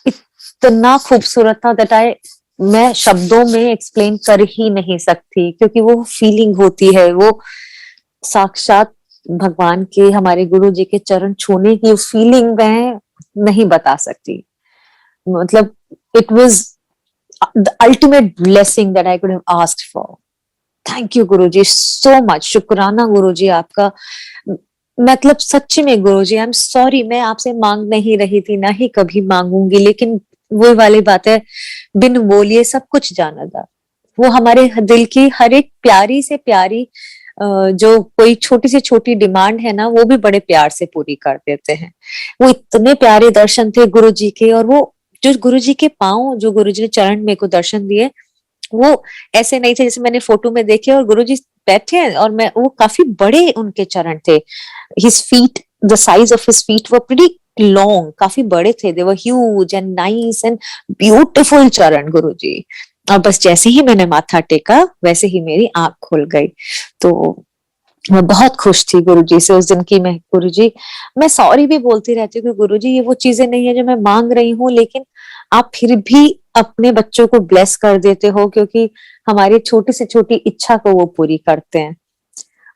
इतना खूबसूरत था दैट आई मैं शब्दों में एक्सप्लेन कर ही नहीं सकती, क्योंकि वो फीलिंग होती है, वो साक्षात भगवान के, हमारे गुरु जी के चरण छूने की फीलिंग मैं नहीं बता सकती। मतलब it was the ultimate blessing that I could have asked for. Thank you Guru ji so much, शुक्राना गुरु जी आपका। मतलब सच्ची में गुरु जी, आई एम सॉरी, मैं आपसे मांग नहीं रही थी, ना ही कभी मांगूंगी, लेकिन वो वाली बात है, बिन बोलिए सब कुछ जाना था। वो हमारे दिल की हर एक प्यारी से प्यारी जो कोई छोटी से छोटी डिमांड है ना, वो भी बड़े प्यार से पूरी कर देते हैं। वो इतने प्यारे दर्शन थे गुरु जी के, और वो जो गुरु जी के पांव, जो गुरु जी ने चरण में को दर्शन दिए, वो ऐसे नहीं थे जैसे मैंने फोटो में देखे, और गुरु जी बैठे हैं और मैं, वो काफी बड़े उनके चरण थे। His feet, the size of his feet were pretty long, काफी बड़े थे, they were huge and nice and beautiful चरण गुरु जी। और बस जैसे ही मैंने माथा टेका, वैसे ही मेरी आंख खुल गई। तो मैं बहुत खुश थी गुरुजी से उस दिन की। मैं गुरुजी, मैं सॉरी भी बोलती रहती हूँ कि गुरुजी ये वो चीजें नहीं है जो मैं मांग रही हूँ, लेकिन आप फिर भी अपने बच्चों को ब्लेस कर देते हो, क्योंकि हमारी छोटी से छोटी इच्छा को वो पूरी करते हैं।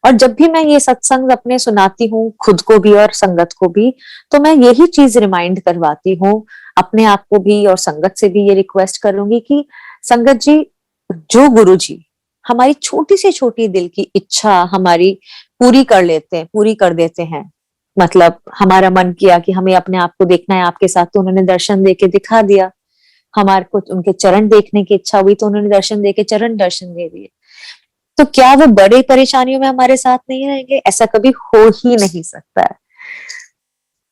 और जब भी मैं ये सत्संग अपने सुनाती हूँ, खुद को भी और संगत को भी, तो मैं यही चीज रिमाइंड करवाती हूँ अपने आप को भी, और संगत से भी ये रिक्वेस्ट करूंगी कि संगत जी, जो गुरु जी हमारी छोटी से छोटी दिल की इच्छा हमारी पूरी कर लेते हैं, पूरी कर देते हैं। मतलब हमारा मन किया कि हमें अपने आप को देखना है आपके साथ, तो उन्होंने दर्शन दे के दिखा दिया। हमारे को उनके चरण देखने की इच्छा हुई, तो उन्होंने दर्शन दे के चरण दर्शन दे दिए। तो क्या वो बड़े परेशानियों में हमारे साथ नहीं रहेंगे? ऐसा कभी हो ही नहीं सकता है।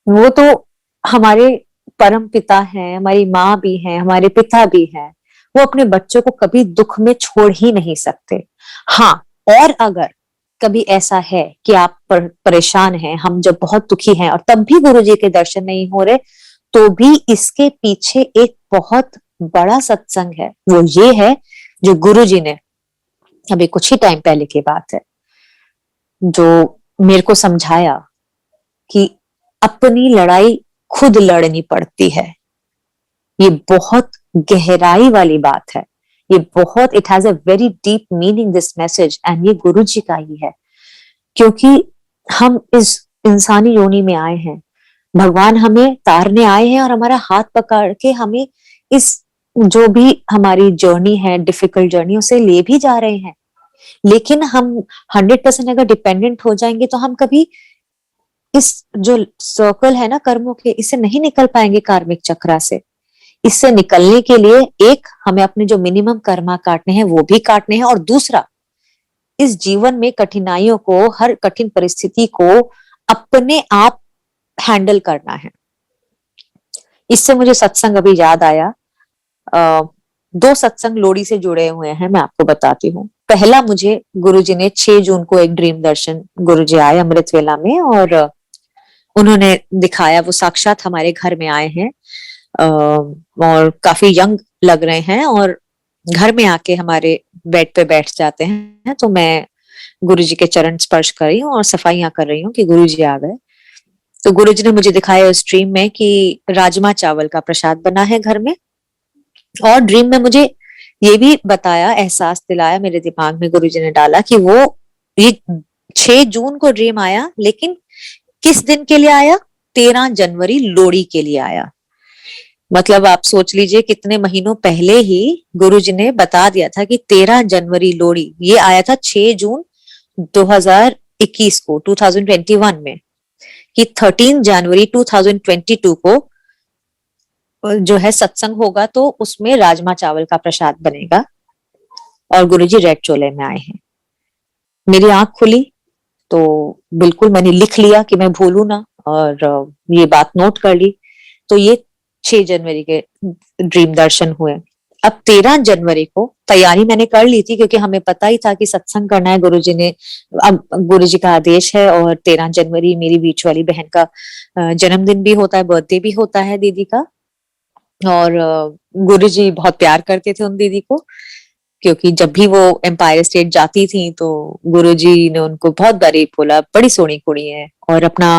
वो तो हमारे परम पिता हैं, हमारी माँ भी हैं, हमारे पिता भी हैं। वो अपने बच्चों को कभी दुख में छोड़ ही नहीं सकते। हाँ, और अगर कभी ऐसा है कि आप परेशान हैं, हम जब बहुत दुखी हैं और तब भी गुरु जी के दर्शन नहीं हो रहे, तो भी इसके पीछे एक बहुत बड़ा सत्संग है। वो ये है जो गुरु जी ने, अभी कुछ ही टाइम पहले की बात है, जो मेरे को समझाया कि अपनी लड़ाई खुद लड़नी पड़ती है। ये बहुत गहराई वाली बात है। ये बहुत, it has a very deep meaning this message, and ये गुरु जी का ही है। क्योंकि हम इस इंसानी योनि में आए हैं, भगवान हमें तारने आए हैं, और हमारा हाथ पकड़ के हमें इस जो भी हमारी जर्नी है, डिफिकल्ट जर्नी, उसे ले भी जा रहे हैं। लेकिन हम 100% अगर डिपेंडेंट हो जाएंगे, तो हम कभी इस जो सर्कल है ना कर्मों के, इससे नहीं निकल पाएंगे, कार्मिक चक्रा से। इससे निकलने के लिए एक, हमें अपने जो मिनिमम कर्मा काटने हैं वो भी काटने हैं, और दूसरा, इस जीवन में कठिनाइयों को, हर कठिन परिस्थिति को अपने आप हैंडल करना है। इससे मुझे सत्संग अभी याद आया। दो सत्संग लोहड़ी से जुड़े हुए हैं, मैं आपको बताती हूँ। पहला, मुझे गुरुजी ने 6 जून को एक ड्रीम दर्शन, गुरुजी आए अमृत वेला में, और उन्होंने दिखाया, वो साक्षात हमारे घर में आए हैं, और काफी यंग लग रहे हैं, और घर में आके हमारे बेड पे बैठ जाते हैं। तो मैं गुरुजी के चरण स्पर्श कर रही हूँ और सफाइयां कर रही हूँ कि गुरुजी आ गए। तो गुरुजी ने मुझे दिखाया उस ड्रीम में कि राजमा चावल का प्रसाद बना है घर में, और ड्रीम में मुझे ये भी बताया, एहसास दिलाया मेरे दिमाग में, गुरुजी ने डाला कि वो, ये 6 जून को ड्रीम आया, लेकिन किस दिन के लिए आया? 13 जनवरी लोहड़ी के लिए आया। मतलब आप सोच लीजिए, कितने महीनों पहले ही गुरुजी ने बता दिया था कि 13 जनवरी लोहड़ी। ये आया था 6 जून 2021 को, 2021 में, कि 13 जनवरी 2022 को जो है सत्संग होगा, तो उसमें राजमा चावल का प्रसाद बनेगा, और गुरुजी रेड चोले में आए हैं। मेरी आंख खुली, तो बिल्कुल मैंने लिख लिया कि मैं भूलू ना, और ये बात नोट कर ली। तो ये 6 जनवरी के ड्रीम दर्शन हुए। अब 13 जनवरी को तैयारी मैंने कर ली थी, क्योंकि हमें पता ही था कि सत्संग करना है, गुरुजी ने, अब गुरुजी का आदेश है। और 13 जनवरी मेरी बीच वाली बहन का जन्मदिन भी होता है, बर्थडे भी होता है दीदी का। और गुरुजी बहुत प्यार करते थे उन दीदी को, क्योंकि जब भी वो एम्पायर स्टेट जाती थी, तो गुरुजी ने उनको बहुत बारी बोला, बड़ी सोनी कुड़ी है, और अपना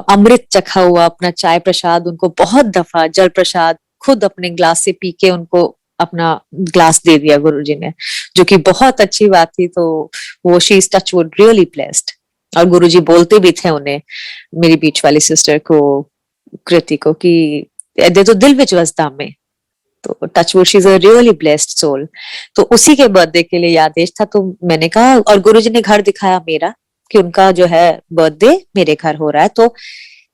अमृत चखा हुआ अपना चाय प्रसाद उनको बहुत दफा, जल प्रसाद खुद अपने ग्लास से पी के उनको अपना ग्लास दे दिया गुरुजी ने, जो कि बहुत अच्छी बात थी। तो वो she is touch wood really blessed. और गुरुजी बोलते भी थे उन्हें, मेरी बीच वाली सिस्टर को, कृति को, कि दे तो दिल विच वसदा में, तो touch wood she is a really blessed soul. तो उसी के बर्थडे के लिए आदेश था, तो मैंने कहा, और गुरुजी ने घर दिखाया मेरा कि उनका जो है बर्थडे मेरे घर हो रहा है। तो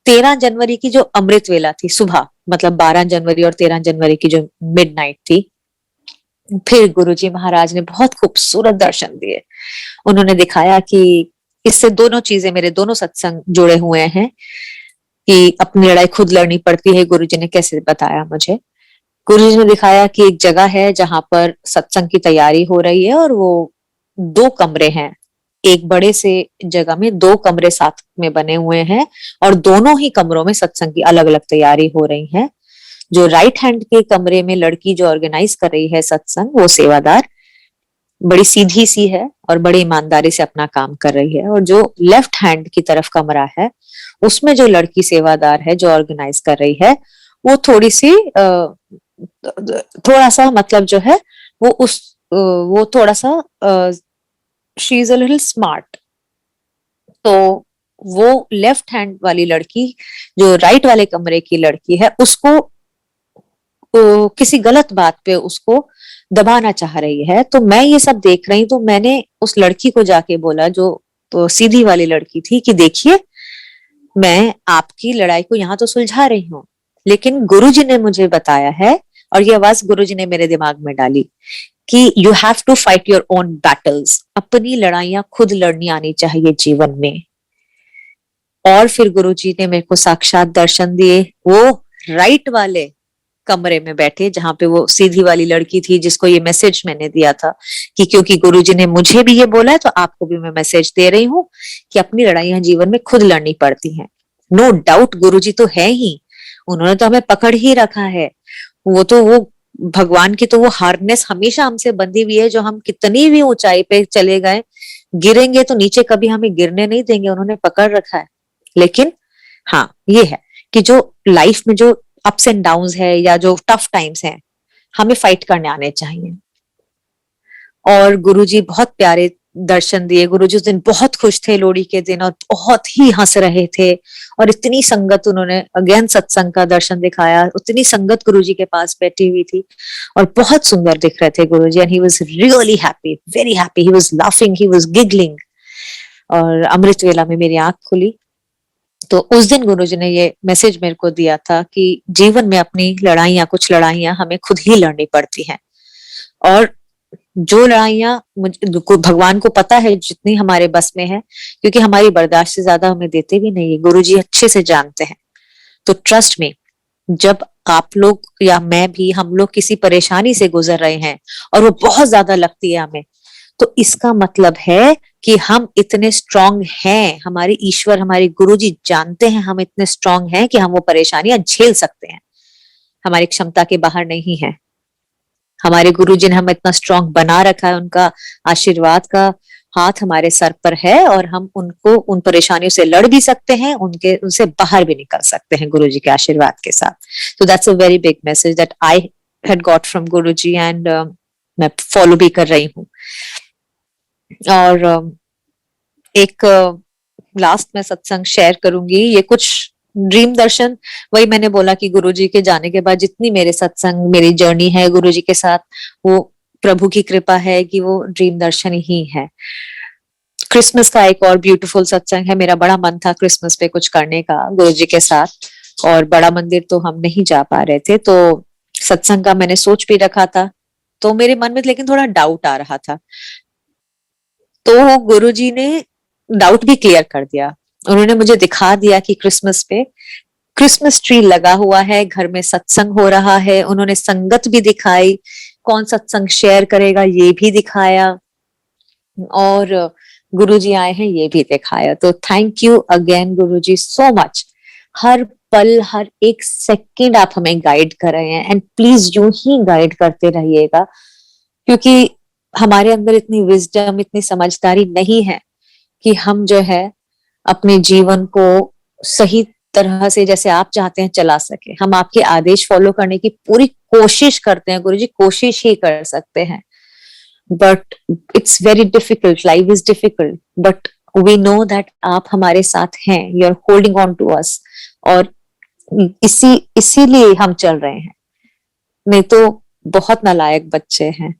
13 जनवरी की जो अमृत वेला थी सुबह, मतलब 12 जनवरी और 13 जनवरी की जो मिडनाइट थी, फिर गुरुजी महाराज ने बहुत खूबसूरत दर्शन दिए। उन्होंने दिखाया कि इससे दोनों चीजें, मेरे दोनों सत्संग जुड़े हुए हैं, कि अपनी लड़ाई खुद लड़नी पड़ती है। गुरुजी ने कैसे बताया मुझे, गुरुजी ने दिखाया कि एक जगह है जहां पर सत्संग की तैयारी हो रही है, और वो 2 कमरे हैं, एक बड़े से जगह में 2 कमरे साथ में बने हुए हैं, और दोनों ही कमरों में सत्संग की अलग अलग तैयारी हो रही है। जो राइट हैंड के कमरे में लड़की जो ऑर्गेनाइज कर रही है सत्संग, वो सेवादार बड़ी सीधी सी है और बड़ी ईमानदारी से अपना काम कर रही है। और जो लेफ्ट हैंड की तरफ कमरा है, उसमें जो लड़की सेवादार है जो ऑर्गेनाइज कर रही है, वो थोड़ी सी थोड़ा सा, मतलब जो है वो थोड़ा सा, she is a little smart. तो वो लेफ्ट हैंड वाली लड़की, जो राइट वाले कमरे की लड़की है, उसको किसी गलत बात पे उसको दबाना चाह रही है। तो मैं ये सब देख रही, तो मैंने उस लड़की को जाके बोला, जो तो सीधी वाली लड़की थी, कि देखिए, मैं आपकी लड़ाई को यहाँ तो सुलझा रही हूँ, लेकिन गुरुजी ने मुझे बताया है, और ये आवाज गुरुजी ने मेरे दिमाग में डाली, कि you have to fight your own battles, अपनी लड़ाइयां खुद लड़नी आनी चाहिए जीवन में। और फिर गुरुजी ने मेरे को साक्षात दर्शन दिए, वो राइट वाले कमरे में बैठे जहां पे वो सीधी वाली लड़की थी, जिसको ये मैसेज मैंने दिया था, कि क्योंकि गुरुजी ने मुझे भी ये बोला है, तो आपको भी मैं मैसेज दे रही हूँ कि अपनी लड़ाइयां जीवन में खुद लड़नी पड़ती हैं। नो डाउट गुरुजी तो है ही, उन्होंने तो हमें पकड़ ही रखा है। वो भगवान की तो वो हार्नेस हमेशा हमसे बंधी हुई है, जो हम कितनी भी ऊंचाई पे चले गए, गिरेंगे तो नीचे कभी हमें गिरने नहीं देंगे, उन्होंने पकड़ रखा है। लेकिन हाँ, ये है कि जो लाइफ में जो अप्स एंड डाउन्स है, या जो टफ टाइम्स हैं, हमें फाइट करने आने चाहिए। और गुरुजी बहुत प्यारे दर्शन दिए। गुरुजी उस दिन बहुत खुश थे लोहड़ी के दिन, और बहुत ही हंस रहे थे, और इतनी संगत, उन्होंने अगेन सत्संग का दर्शन दिखाया, उतनी संगत गुरुजी के पास बैठी हुई थी, और बहुत सुंदर दिख रहे थे Guruji. And he was really happy, very happy, he was laughing, he was giggling. और अमृत वेला में मेरी आंख खुली, तो उस दिन गुरुजी ने ये मैसेज मेरे को दिया था कि जीवन में अपनी लड़ाइयां, कुछ लड़ाइयां हमें खुद ही लड़नी पड़ती हैं। और जो लड़ाइयां भगवान को पता है जितनी हमारे बस में है, क्योंकि हमारी बर्दाश्त से ज्यादा हमें देते भी नहीं है, गुरुजी अच्छे से जानते हैं। तो ट्रस्ट में, जब आप लोग या मैं भी, हम लोग किसी परेशानी से गुजर रहे हैं और वो बहुत ज्यादा लगती है हमें, तो इसका मतलब है कि हम इतने स्ट्रांग हैं, हमारे ईश्वर, हमारे गुरुजी जानते हैं हम इतने स्ट्रांग हैं कि हम वो परेशानियां झेल सकते हैं, हमारी क्षमता के बाहर नहीं है। हमारे गुरुजी ने हमें इतना स्ट्रांग बना रखा है, उनका आशीर्वाद का हाथ हमारे सर पर है, और हम उनको, उन परेशानियों से लड़ भी सकते हैं, उनसे बाहर भी निकल सकते हैं गुरुजी के आशीर्वाद के साथ। तो that's a very big message that I had got from Guruji, and मैं फॉलो भी कर रही हूँ। और एक लास्ट में सत्संग शेयर करूंगी, ये कुछ ड्रीम दर्शन, वही मैंने बोला कि गुरुजी के जाने के बाद जितनी मेरे सत्संग, मेरी जर्नी है गुरुजी के साथ, वो प्रभु की कृपा है कि वो ड्रीम दर्शन ही है। क्रिसमस का एक और ब्यूटीफुल सत्संग है, मेरा बड़ा मन था क्रिसमस पे कुछ करने का गुरुजी के साथ, और बड़ा मंदिर तो हम नहीं जा पा रहे थे, तो सत्संग का मैंने सोच भी रखा था, तो मेरे मन में लेकिन थोड़ा डाउट आ रहा था। तो गुरुजी ने डाउट भी क्लियर कर दिया। उन्होंने मुझे दिखा दिया कि क्रिसमस पे क्रिसमस ट्री लगा हुआ है, घर में सत्संग हो रहा है, उन्होंने संगत भी दिखाई, कौन सत्संग शेयर करेगा ये भी दिखाया, और गुरुजी आए हैं ये भी दिखाया। तो thank you again Guruji so much. हर पल, हर एक सेकंड आप हमें गाइड कर रहे हैं, एंड प्लीज यूं ही गाइड करते रहिएगा, क्योंकि हमारे अंदर इतनी विजडम, इतनी समझदारी नहीं है कि हम जो है अपने जीवन को सही तरह से जैसे आप चाहते हैं चला सके, हम आपके आदेश फॉलो करने की पूरी कोशिश करते हैं गुरुजी, कोशिश ही कर सकते हैं, but it's very difficult, life is difficult, but we know that आप हमारे साथ हैं, you are holding on to us, और इसीलिए हम चल रहे हैं, नहीं तो बहुत नालायक बच्चे हैं।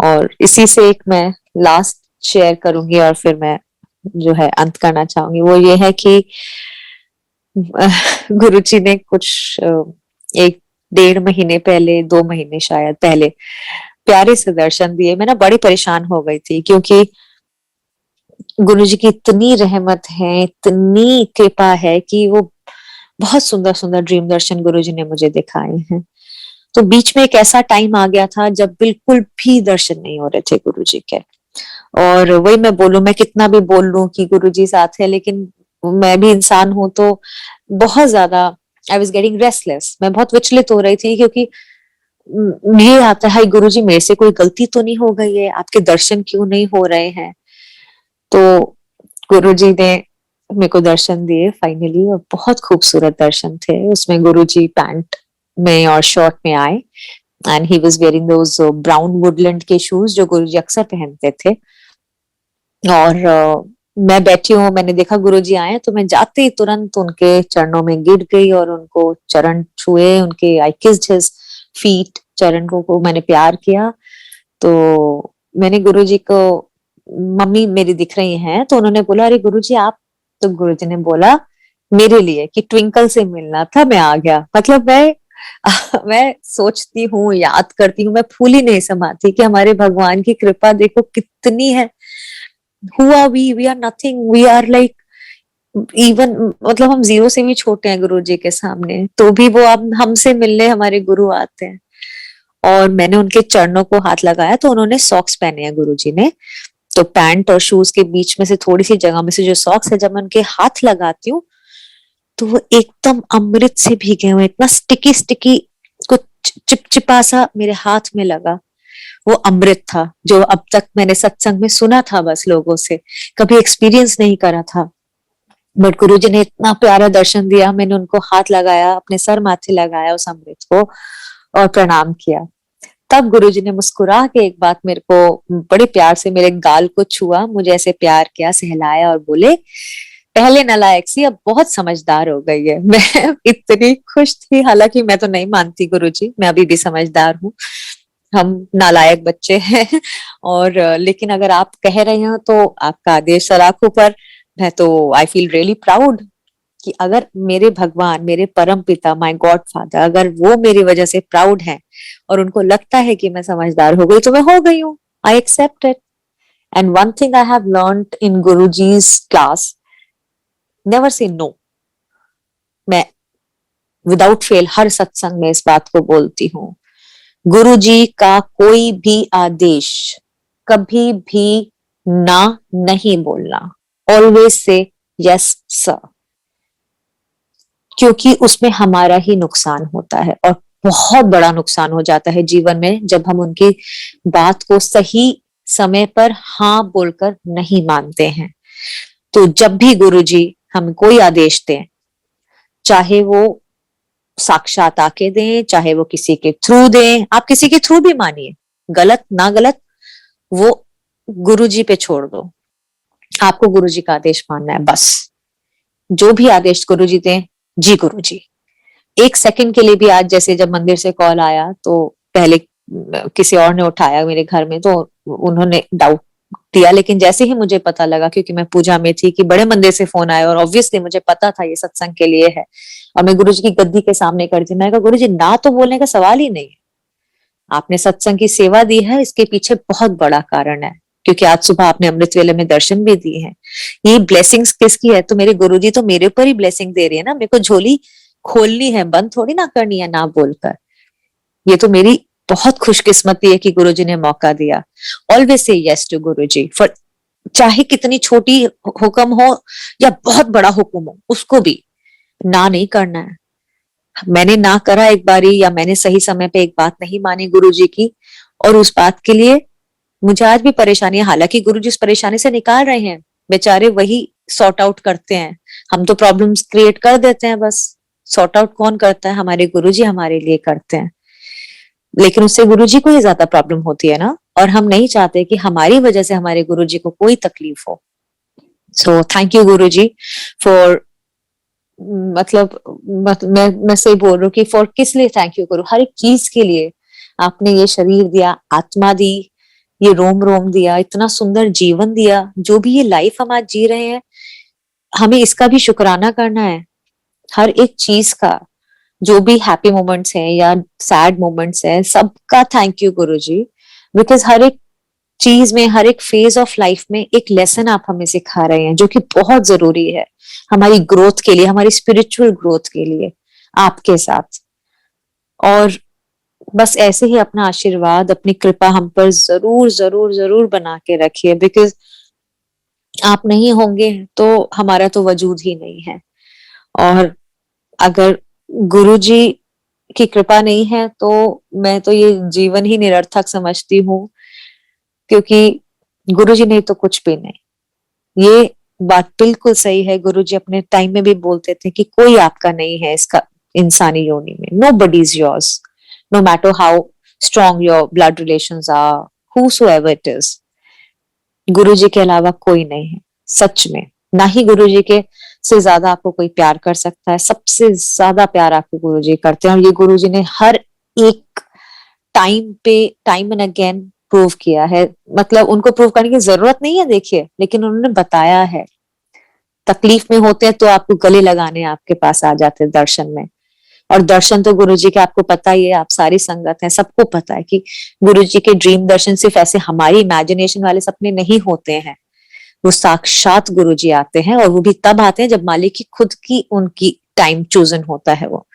और इसी से एक मैं लास्ट शेयर करूंगी और फिर मैं जो है अंत करना चाहूंगी, वो ये है कि गुरुजी ने कुछ 1-1.5 महीने पहले, 2 महीने शायद पहले प्यारे से दर्शन दिए। मैं ना बड़ी परेशान हो गई थी, क्योंकि गुरुजी की इतनी रहमत है, इतनी कृपा है कि वो बहुत सुंदर सुंदर ड्रीम दर्शन गुरुजी ने मुझे दिखाए हैं। तो बीच में एक ऐसा टाइम आ गया था जब बिल्कुल भी दर्शन नहीं हो रहे थे गुरुजी के, और वही मैं बोलूं, मैं कितना भी बोल लूं कि गुरुजी साथ है, लेकिन मैं भी इंसान हूं, तो बहुत ज्यादा आई वॉज गेटिंग रेस्टलेस, मैं बहुत विचलित हो रही थी, क्योंकि ये आता है गुरुजी मेरे से कोई गलती तो नहीं हो गई है, आपके दर्शन क्यों नहीं हो रहे हैं। तो गुरुजी ने मेरे को दर्शन दिए फाइनली, और बहुत खूबसूरत दर्शन थे। उसमें गुरुजी पैंट में और शॉर्ट में आए, and he was wearing those brown Woodland के शूज जो गुरुजी अक्सर पहनते थे। और मैं बैठी हूँ, मैंने देखा गुरुजी आए, तो मैं जाते ही तुरंत उनके चरणों में गिर गई और उनको चरण छुए, उनके आई किस्ड हिज फीट, चरण को मैंने प्यार किया। तो मैंने गुरुजी को, मम्मी मेरी दिख रही हैं, तो उन्होंने बोला अरे गुरुजी आप, तो गुरुजी ने बोला मेरे लिए कि ट्विंकल से मिलना था, मैं आ गया। मतलब मैं सोचती हूँ, याद करती हूँ, मैं फूल ही नहीं समाती कि हमारे भगवान की कृपा देखो कितनी है। Who are we? We are nothing. We are like even, मतलब हम जीरो से भी छोटे हैं गुरुजी के सामने, तो भी वो अब हमसे मिलने हमारे गुरु आते हैं। और मैंने उनके चरणों को हाथ लगाया, तो उन्होंने सॉक्स पहने हैं गुरुजी ने, तो पैंट और शूज के बीच में से थोड़ी सी जगह में से जो सॉक्स है, जब मैं उनके हाथ लगाती हूँ तो वो एकदम अमृत से भीगे हुए, इतना स्टिकी स्टिकी, कुछ चिपचिपा सा मेरे हाथ में लगा। वो अमृत था जो अब तक मैंने सत्संग में सुना था, बस लोगों से, कभी एक्सपीरियंस नहीं करा था। बट गुरुजी ने इतना प्यारा दर्शन दिया, मैंने उनको हाथ लगाया, अपने सर माथे लगाया उस अमृत को और प्रणाम किया। तब गुरुजी ने मुस्कुरा के एक बात मेरे को बड़े प्यार से मेरे गाल को छुआ, मुझे ऐसे प्यार किया, सहलाया और बोले पहले नालायक सी अब बहुत समझदार हो गई है। मैं इतनी खुश थी, हालांकि मैं तो नहीं मानती गुरुजी, मैं अभी भी समझदार हूँ, हम नालायक बच्चे हैं। और लेकिन अगर आप कह रहे हो तो आपका आदेश सलाखों पर, मैं तो आई फील रियली प्राउड कि अगर मेरे भगवान, मेरे परम पिता, माय गॉड फादर, अगर वो मेरी वजह से प्राउड हैं और उनको लगता है कि मैं समझदार हो गई, तो मैं हो गई हूँ, I accept it. And one thing I have learned in Guruji's class, never say no. मैं विदाउट फेल हर सत्संग में इस बात को बोलती हूँ, गुरुजी का कोई भी आदेश कभी भी ना नहीं बोलना, ऑलवेज से यस सर, क्योंकि उसमें हमारा ही नुकसान होता है, और बहुत बड़ा नुकसान हो जाता है जीवन में जब हम उनकी बात को सही समय पर हाँ बोलकर नहीं मानते हैं। तो जब भी गुरुजी हमें कोई आदेश दें, चाहे वो साक्षात आके दें, चाहे वो किसी के थ्रू दें, आप किसी के थ्रू भी मानिए, गलत ना गलत वो गुरुजी पे छोड़ दो, आपको गुरुजी का आदेश मानना है बस। जो भी आदेश गुरुजी दें, जी गुरुजी। एक सेकंड के लिए भी, आज जैसे जब मंदिर से कॉल आया तो पहले किसी और ने उठाया मेरे घर में, तो उन्होंने डाउट दिया, लेकिन जैसे ही मुझे पता लगा, क्योंकि मैं पूजा में थी, कि बड़े मंदिर से फोन आया, और ऑब्वियसली मुझे पता था ये सत्संग के लिए है, और मैं गुरुजी की गद्दी के सामने कर थी, मैं कहा गुरुजी ना तो बोलने का सवाल ही नहीं है, आपने सत्संग की सेवा दी है, इसके पीछे बहुत बड़ा कारण है, क्योंकि आज सुबह आपने अमृत वेले में दर्शन भी दिए हैं, ये ब्लेसिंग्स किसकी है, तो मेरे गुरुजी तो मेरे ऊपर ही ब्लेसिंग दे रही है ना, मेरे को झोली खोलनी है, बंद थोड़ी ना करनी है ना बोलकर। ये तो मेरी बहुत खुशकिस्मती है कि गुरुजी ने मौका दिया। Always say yes to Guruji, for चाहे कितनी छोटी हुक्म हो या बहुत बड़ा हुक्म हो, उसको भी ना नहीं करना है। मैंने ना करा एक बारी, या मैंने सही समय पे एक बात नहीं मानी गुरुजी की, और उस बात के लिए मुझे आज भी परेशानी है। हालांकि गुरुजी इस परेशानी से निकाल रहे हैं, बेचारे वही सॉर्ट आउट करते हैं, हम तो प्रॉब्लम्स क्रिएट कर देते हैं, बस सॉर्ट आउट कौन करता है? हमारे गुरुजी हमारे लिए करते हैं, लेकिन उससे गुरुजी को ही ज्यादा प्रॉब्लम होती है ना, और हम नहीं चाहते कि हमारी वजह से हमारे गुरुजी को कोई तकलीफ हो। सो थैंक यू गुरुजी फॉर, मतलब मैं सही बोल रही हूँ कि फॉर किस लिए थैंक यू करूँ, हर एक चीज के लिए। आपने ये शरीर दिया, आत्मा दी, ये रोम रोम दिया, इतना सुंदर जीवन दिया, जो भी ये लाइफ हम आज जी रहे हैं, हमें इसका भी शुक्राना करना है, हर एक चीज का। जो भी हैप्पी मोमेंट्स हैं या सैड मोमेंट्स हैं, सबका थैंक यू गुरुजी, बिकॉज हर एक चीज में, हर एक फेज ऑफ लाइफ में एक लेसन आप हमें सिखा रहे हैं, जो कि बहुत जरूरी है हमारी ग्रोथ के लिए, हमारी स्पिरिचुअल ग्रोथ के लिए, आपके साथ। और बस ऐसे ही अपना आशीर्वाद, अपनी कृपा हम पर जरूर जरूर जरूर बना के रखिए, बिकॉज आप नहीं होंगे तो हमारा तो वजूद ही नहीं है। और अगर गुरुजी की कृपा नहीं है तो मैं तो ये जीवन ही निरर्थक समझती हूँ, क्योंकि गुरुजी नहीं तो कुछ भी नहीं। ये बात बिल्कुल सही है, गुरुजी अपने टाइम में भी बोलते थे कि कोई आपका नहीं है इसका इंसानी योनि में, nobody is yours, no matter how strong your blood relations are, whosoever it is, Guruji के अलावा कोई नहीं है सच में। ना ही गुरुजी के से ज्यादा आपको कोई प्यार कर सकता है, सबसे ज्यादा प्यार आपको गुरुजी करते हैं, और ये गुरुजी ने हर एक टाइम पे, टाइम एंड अगेन प्रूव किया है। मतलब उनको प्रूव करने की जरूरत नहीं है, देखिए, लेकिन उन्होंने बताया है। तकलीफ में होते हैं तो आपको गले लगाने आपके पास आ जाते हैं दर्शन में, और दर्शन तो गुरुजी के आपको पता ही है, आप सारी संगत है, सबको पता है कि गुरुजी के ड्रीम दर्शन सिर्फ ऐसे हमारी इमेजिनेशन वाले सपने नहीं होते हैं, वो साक्षात गुरुजी आते हैं, और वो भी तब आते हैं जब मालिक की खुद की उनकी टाइम चूजन होता है। वो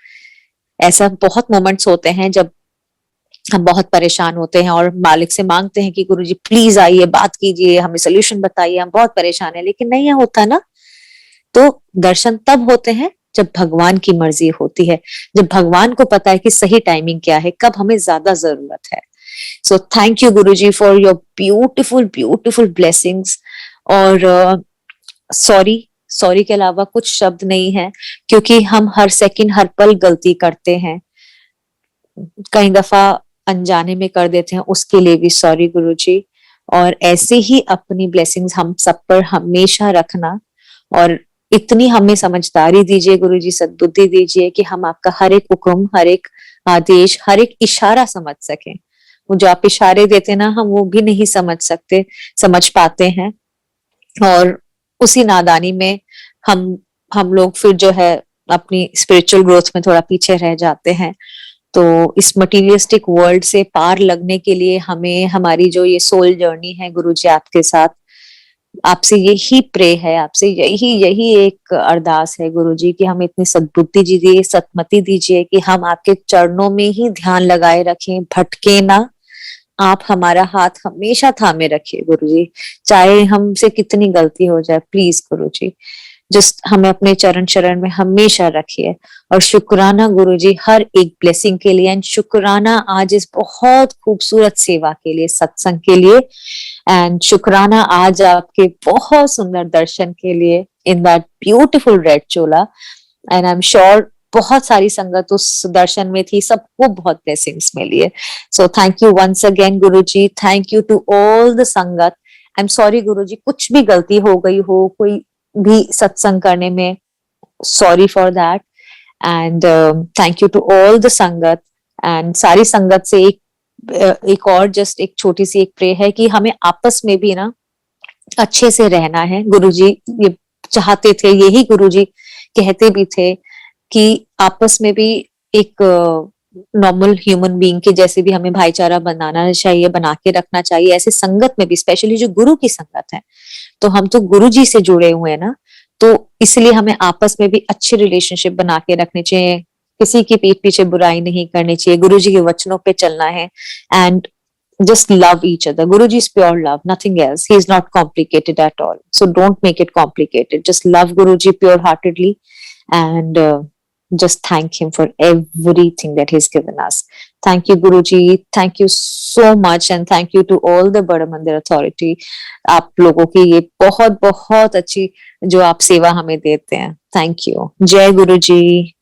ऐसा बहुत मोमेंट्स होते हैं जब हम बहुत परेशान होते हैं और मालिक से मांगते हैं कि गुरुजी प्लीज आइए, बात कीजिए, हमें सोल्यूशन बताइए, हम बहुत परेशान है, लेकिन नहीं होता ना। तो दर्शन तब होते हैं जब भगवान की मर्जी होती है, जब भगवान को पता है कि सही टाइमिंग क्या है, कब हमें ज्यादा जरूरत है। So thank you Guruji for your beautiful beautiful blessings. और सॉरी, सॉरी के अलावा कुछ शब्द नहीं है, क्योंकि हम हर सेकंड हर पल गलती करते हैं, कई दफा अनजाने में कर देते हैं, उसके लिए भी सॉरी गुरुजी। और ऐसे ही अपनी ब्लेसिंग्स हम सब पर हमेशा रखना, और इतनी हमें समझदारी दीजिए गुरुजी, सद्बुद्धि दीजिए कि हम आपका हर एक हुक्म, हर एक आदेश, हर एक इशारा समझ सकें। वो जो आप इशारे देते ना, हम वो भी नहीं समझ पाते हैं, और उसी नादानी में हम लोग फिर जो है अपनी स्पिरिचुअल ग्रोथ में थोड़ा पीछे रह जाते हैं। तो इस मटीरियलिस्टिक वर्ल्ड से पार लगने के लिए हमें, हमारी जो ये सोल जर्नी है गुरुजी आपके साथ, आपसे यही प्रे है, आपसे यही यही एक अरदास है गुरुजी कि हमें इतनी सद्बुद्धि दीजिए, सतमति दीजिए कि हम आपके चरणों में ही ध्यान लगाए रखें, भटके ना। आप हमारा हाथ हमेशा थामे रखिए गुरुजी, चाहे हमसे कितनी गलती हो जाए, प्लीज गुरुजी जस्ट हमें अपने चरण शरण में हमेशा रखिए। और शुक्राना गुरुजी हर एक ब्लेसिंग के लिए, एंड शुक्राना आज इस बहुत खूबसूरत सेवा के लिए, सत्संग के लिए, एंड शुक्राना आज आपके बहुत सुंदर दर्शन के लिए in that beautiful red Chola. And I am sure बहुत सारी संगत उस दर्शन में थी, सबको बहुत ब्लेसिंग्स मिली है। So thank you once again Guruji, thank you to all the sangat. I am sorry गुरुजी, कुछ भी गलती हो गई हो कोई भी सत्संग करने में, sorry for that. And thank you to all the संगत। एंड सारी संगत से एक और जस्ट एक छोटी सी एक प्रे है कि हमें आपस में भी ना अच्छे से रहना है। गुरुजी ये चाहते थे, यही गुरुजी कहते भी थे कि आपस में भी एक नॉर्मल ह्यूमन बीइंग के जैसे भी हमें भाईचारा बनाना चाहिए, बना के रखना चाहिए। ऐसे संगत में भी, स्पेशली जो गुरु की संगत है, तो हम तो गुरु जी से जुड़े हुए हैं ना, तो इसलिए हमें आपस में भी अच्छे रिलेशनशिप बना के रखने चाहिए, किसी की पीठ पीछे बुराई नहीं करनी चाहिए, गुरु जी के वचनों पे चलना है, and just love each other. Guruji is pure love, nothing else. He is not complicated at all. So don't make it complicated. Just love Guruji pure heartedly, and just thank him for everything that he's given us. Thank you, Guruji. Thank you so much and thank you to all the बड़ा मंदिर authority. आप लोगों की ये बहुत बहुत अच्छी जो आप सेवा हमें देते हैं. Thank you. जय गुरु जी.